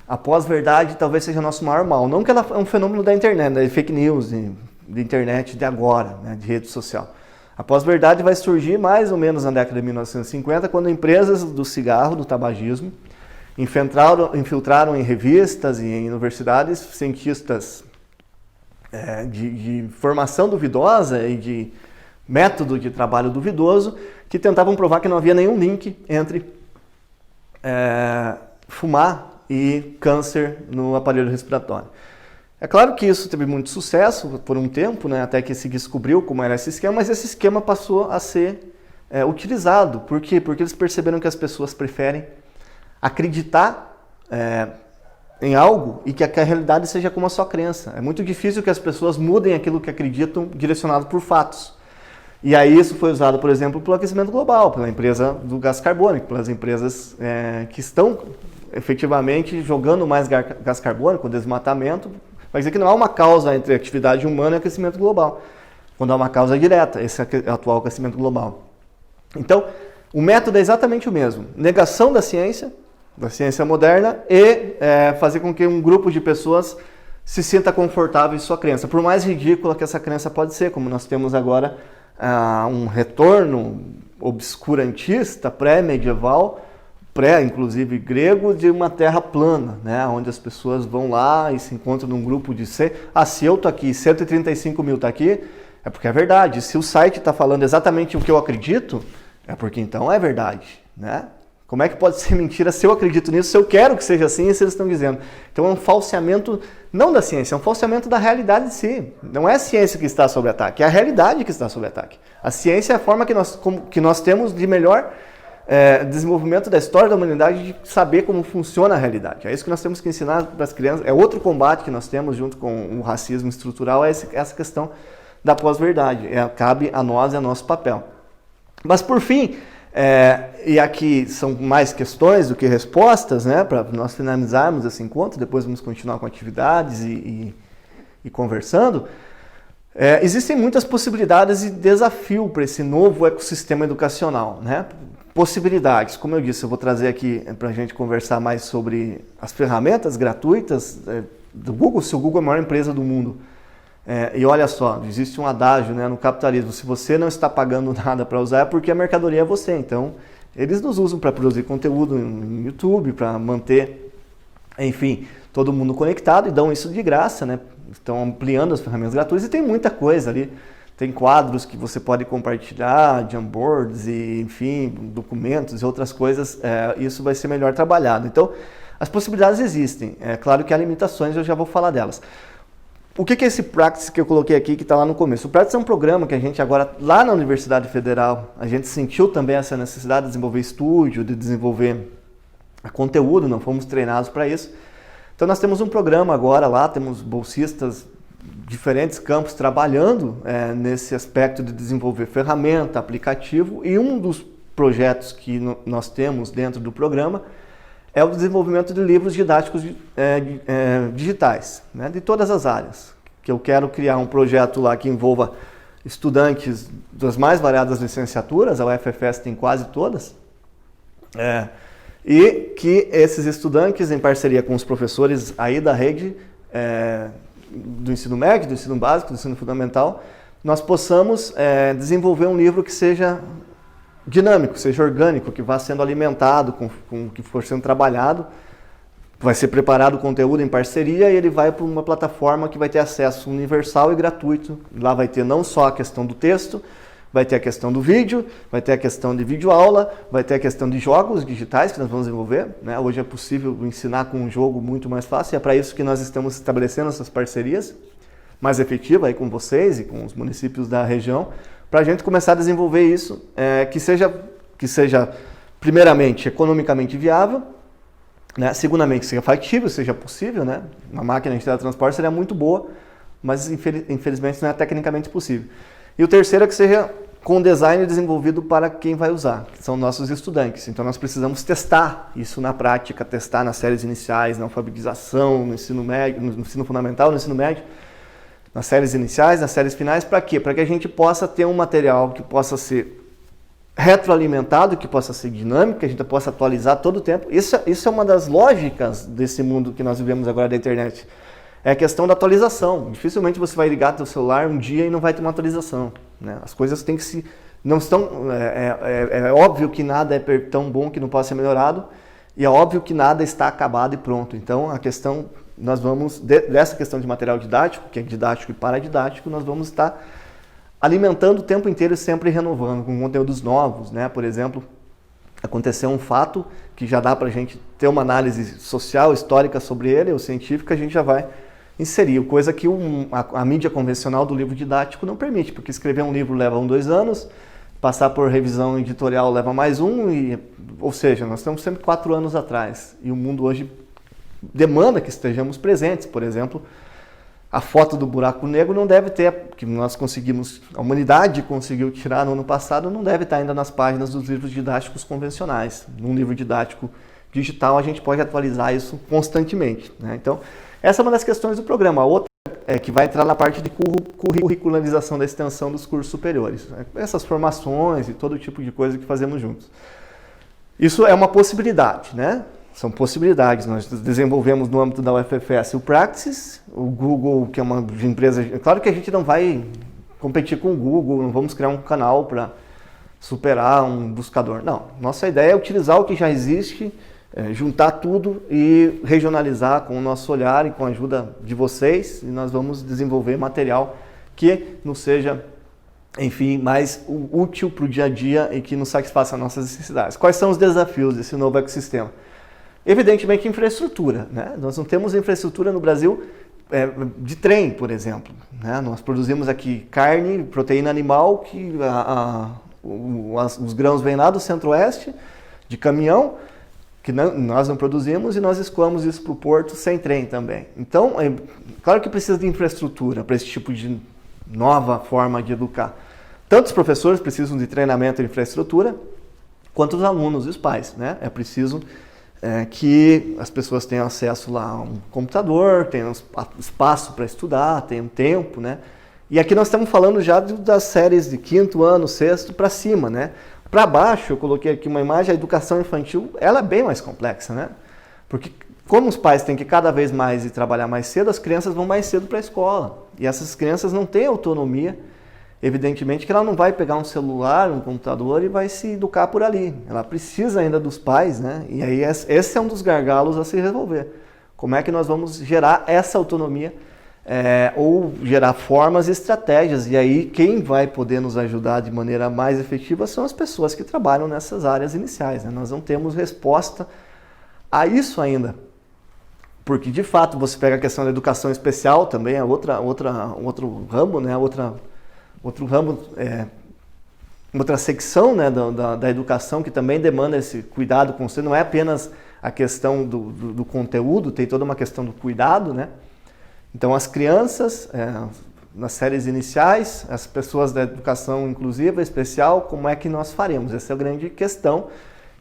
A: A pós-verdade talvez seja o nosso maior mal. Não que ela é um fenômeno da internet, da fake news, de internet de agora, né, de rede social. A pós-verdade vai surgir mais ou menos na década de 1950, quando empresas do cigarro, do tabagismo, infiltraram em revistas e em universidades cientistas de formação duvidosa e de método de trabalho duvidoso, que tentavam provar que não havia nenhum link entre fumar e câncer no aparelho respiratório. É claro que isso teve muito sucesso por um tempo, né, até que se descobriu como era esse esquema, mas esse esquema passou a ser utilizado. Por quê? Porque eles perceberam que as pessoas preferem acreditar em algo e que a realidade seja como a sua crença. É muito difícil que as pessoas mudem aquilo que acreditam direcionado por fatos. E aí isso foi usado, por exemplo, pelo aquecimento global, pela empresa do gás carbônico, pelas empresas que estão efetivamente jogando mais gás carbônico, desmatamento. Vai dizer que não há uma causa entre atividade humana e aquecimento global, quando há uma causa direta, esse atual aquecimento global. Então, o método é exatamente o mesmo. Negação da ciência moderna e fazer com que um grupo de pessoas se sinta confortável em sua crença. Por mais ridícula que essa crença pode ser, como nós temos agora um retorno obscurantista, pré-medieval, inclusive grego, de uma terra plana, né, onde as pessoas vão lá e se encontram num grupo de... se eu estou aqui, 135 mil está aqui, é porque é verdade. Se o site está falando exatamente o que eu acredito, é porque então é verdade, né? Como é que pode ser mentira se eu acredito nisso, se eu quero que seja assim e se eles estão dizendo? Então é um falseamento, não da ciência, é um falseamento da realidade em si. Não é a ciência que está sob ataque, é a realidade que está sob ataque. A ciência é a forma que nós temos de melhor desenvolvimento da história da humanidade, de saber como funciona a realidade. É isso que nós temos que ensinar para as crianças. É outro combate que nós temos junto com o racismo estrutural, é essa questão da pós-verdade. Cabe a nós, é nosso papel. Mas por fim, e aqui são mais questões do que respostas, né, para nós finalizarmos esse encontro, depois vamos continuar com atividades e conversando. Existem muitas possibilidades e desafio para esse novo ecossistema educacional, né? Possibilidades, como eu disse, eu vou trazer aqui para a gente conversar mais sobre as ferramentas gratuitas do Google, se o Google é a maior empresa do mundo. E olha só, existe um adágio, né, no capitalismo: se você não está pagando nada para usar, é porque a mercadoria é você. Então, eles nos usam para produzir conteúdo no YouTube, para manter, enfim, todo mundo conectado, e dão isso de graça, né? Estão ampliando as ferramentas gratuitas e tem muita coisa ali. Tem quadros que você pode compartilhar, Jamboards, e, enfim, documentos e outras coisas. Isso vai ser melhor trabalhado. Então, as possibilidades existem. É claro que há limitações, eu já vou falar delas. O que é esse Practice que eu coloquei aqui, que está lá no começo? O Practice é um programa que a gente agora, lá na Universidade Federal, a gente sentiu também essa necessidade de desenvolver estúdio, de desenvolver conteúdo, não fomos treinados para isso. Então nós temos um programa agora lá, temos bolsistas, diferentes campos trabalhando nesse aspecto de desenvolver ferramenta, aplicativo, e um dos projetos que nós temos dentro do programa é o desenvolvimento de livros didáticos digitais, né, de todas as áreas, que eu quero criar um projeto lá que envolva estudantes das mais variadas licenciaturas, a UFFS tem quase todas, e que esses estudantes, em parceria com os professores aí da rede do ensino médio, do ensino básico, do ensino fundamental, nós possamos desenvolver um livro que seja dinâmico, seja orgânico, que vá sendo alimentado com o que for sendo trabalhado. Vai ser preparado o conteúdo em parceria e ele vai para uma plataforma que vai ter acesso universal e gratuito. Lá vai ter não só a questão do texto, vai ter a questão do vídeo, vai ter a questão de videoaula, vai ter a questão de jogos digitais que nós vamos desenvolver, né? Hoje é possível ensinar com um jogo muito mais fácil, e é para isso que nós estamos estabelecendo essas parcerias mais efetivas aí com vocês e com os municípios da região, para a gente começar a desenvolver isso, que seja primeiramente economicamente viável, né? Segundamente, seja factível, seja possível, né? Uma máquina de teletransporte seria muito boa, mas infelizmente não é tecnicamente possível. E o terceiro é que seja com design desenvolvido para quem vai usar, que são nossos estudantes. Então nós precisamos testar isso na prática, testar nas séries iniciais, na alfabetização, no ensino médio, no ensino fundamental, no ensino médio, nas séries iniciais, nas séries finais. Para quê? Para que a gente possa ter um material que possa ser retroalimentado, que possa ser dinâmico, que a gente possa atualizar todo o tempo. Isso é uma das lógicas desse mundo que nós vivemos agora da internet. É a questão da atualização. Dificilmente você vai ligar seu celular um dia e não vai ter uma atualização, né? As coisas têm que se... não estão... É óbvio que nada é tão bom que não possa ser melhorado, e é óbvio que nada está acabado e pronto. Então, a questão... nós vamos... dessa questão de material didático, que é didático e paradidático, nós vamos estar alimentando o tempo inteiro e sempre renovando com conteúdos novos, né? Por exemplo, aconteceu um fato que já dá para a gente ter uma análise social, histórica sobre ele, ou científica, a gente já vai inserir, coisa que a mídia convencional do livro didático não permite, porque escrever um livro leva 2 anos, passar por revisão editorial leva mais ou seja, nós estamos sempre 4 anos atrás, e o mundo hoje demanda que estejamos presentes. Por exemplo, a foto do buraco negro não deve ter, que a humanidade conseguiu tirar no ano passado, não deve estar ainda nas páginas dos livros didáticos convencionais. Num livro didático digital a gente pode atualizar isso constantemente, né? Então, essa é uma das questões do programa. A outra é que vai entrar na parte de curricularização da extensão dos cursos superiores, né? Essas formações e todo tipo de coisa que fazemos juntos. Isso é uma possibilidade, né? São possibilidades. Nós desenvolvemos no âmbito da UFFS o Praxis, o Google, que é uma empresa... Claro que a gente não vai competir com o Google, não vamos criar um canal para superar um buscador. Não, nossa ideia é utilizar o que já existe, juntar tudo e regionalizar com o nosso olhar e com a ajuda de vocês, e nós vamos desenvolver material que nos seja, enfim, mais útil para o dia a dia e que nos satisfaça as nossas necessidades. Quais são os desafios desse novo ecossistema? Evidentemente, infraestrutura, né? Nós não temos infraestrutura no Brasil de trem, por exemplo, né? Nós produzimos aqui carne, proteína animal, que os grãos vêm lá do centro-oeste, de caminhão, que nós não produzimos, e nós escoamos isso para o porto sem trem também. Então, claro que precisa de infraestrutura para esse tipo de nova forma de educar. Tanto os professores precisam de treinamento e infraestrutura, quanto os alunos e os pais, né? É preciso que as pessoas tenham acesso lá a um computador, tenham espaço para estudar, tenham tempo, né? E aqui nós estamos falando já das séries de 5º ano, 6º para cima, né? Para baixo, eu coloquei aqui uma imagem, a educação infantil, ela é bem mais complexa, né? Porque como os pais têm que cada vez mais ir trabalhar mais cedo, as crianças vão mais cedo para a escola. E essas crianças não têm autonomia. Evidentemente que ela não vai pegar um celular, um computador e vai se educar por ali. Ela precisa ainda dos pais, né? E aí esse é um dos gargalos a se resolver. Como é que nós vamos gerar essa autonomia ou gerar formas e estratégias? E aí quem vai poder nos ajudar de maneira mais efetiva são as pessoas que trabalham nessas áreas iniciais, né? Nós não temos resposta a isso ainda. Porque, de fato, você pega a questão da educação especial, também é outro ramo, né? Outro ramo, outra secção, né, da educação que também demanda esse cuidado com você. Não é apenas a questão do conteúdo, tem toda uma questão do cuidado, né? Então, as crianças, nas séries iniciais, as pessoas da educação inclusiva, especial, como é que nós faremos? Essa é a grande questão,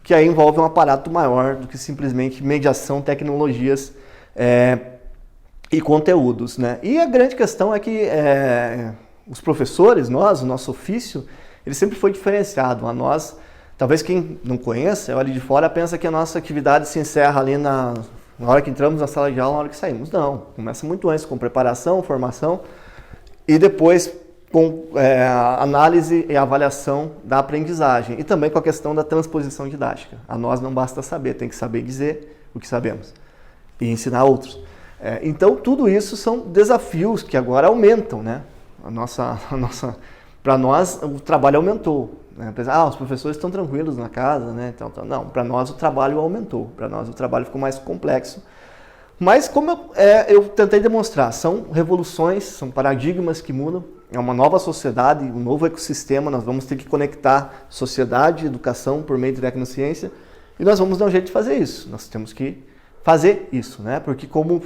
A: que aí envolve um aparato maior do que simplesmente mediação, tecnologias e conteúdos, né? E a grande questão é que os professores, o nosso ofício, ele sempre foi diferenciado. A nós, talvez quem não conheça, olha de fora, pensa que a nossa atividade se encerra ali na hora que entramos na sala de aula, na hora que saímos. Não, começa muito antes, com preparação, formação e depois com análise e avaliação da aprendizagem e também com a questão da transposição didática. A nós não basta saber, tem que saber dizer o que sabemos e ensinar outros. Então, tudo isso são desafios que agora aumentam, né? Para nós, o trabalho aumentou. Né? Os professores estão tranquilos na casa, né? Então, não, para nós o trabalho aumentou, para nós o trabalho ficou mais complexo. Mas, como eu tentei demonstrar, são revoluções, são paradigmas que mudam, é uma nova sociedade, um novo ecossistema, nós vamos ter que conectar sociedade e educação por meio de tecnologia e nós vamos dar um jeito de fazer isso. Nós temos que fazer isso, né? Porque como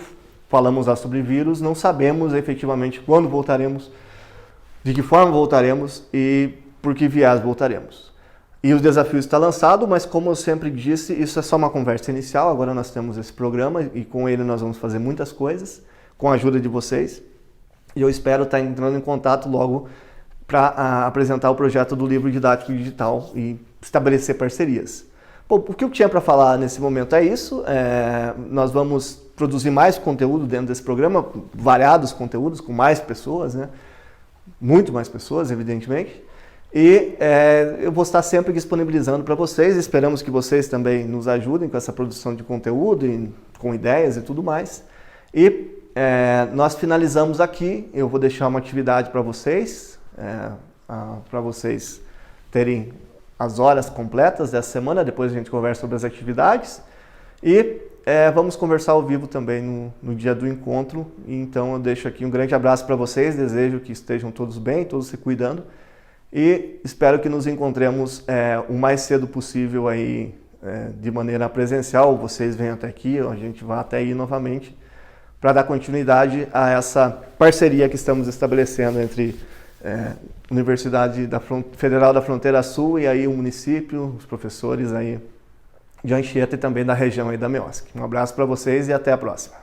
A: falamos lá sobre vírus, não sabemos efetivamente quando voltaremos, de que forma voltaremos e por que viés voltaremos. E o desafio está lançado, mas como eu sempre disse, isso é só uma conversa inicial, agora nós temos esse programa e com ele nós vamos fazer muitas coisas, com a ajuda de vocês. E eu espero estar entrando em contato logo para apresentar o projeto do livro didático digital e estabelecer parcerias. Bom, o que eu tinha para falar nesse momento é isso. Nós vamos produzir mais conteúdo dentro desse programa, variados conteúdos com mais pessoas, né? Muito mais pessoas, evidentemente. E eu vou estar sempre disponibilizando para vocês. Esperamos que vocês também nos ajudem com essa produção de conteúdo, com ideias e tudo mais. E nós finalizamos aqui. Eu vou deixar uma atividade para vocês terem as horas completas dessa semana. Depois a gente conversa sobre as atividades. E vamos conversar ao vivo também no dia do encontro. Então eu deixo aqui um grande abraço para vocês. Desejo que estejam todos bem, todos se cuidando. E espero que nos encontremos o mais cedo possível aí, de maneira presencial. Vocês venham até aqui, a gente vai até aí novamente para dar continuidade a essa parceria que estamos estabelecendo entre Universidade Federal da Fronteira Sul e aí o município, os professores aí de Anchieta e também da região aí da MEOSC. Um abraço para vocês e até a próxima.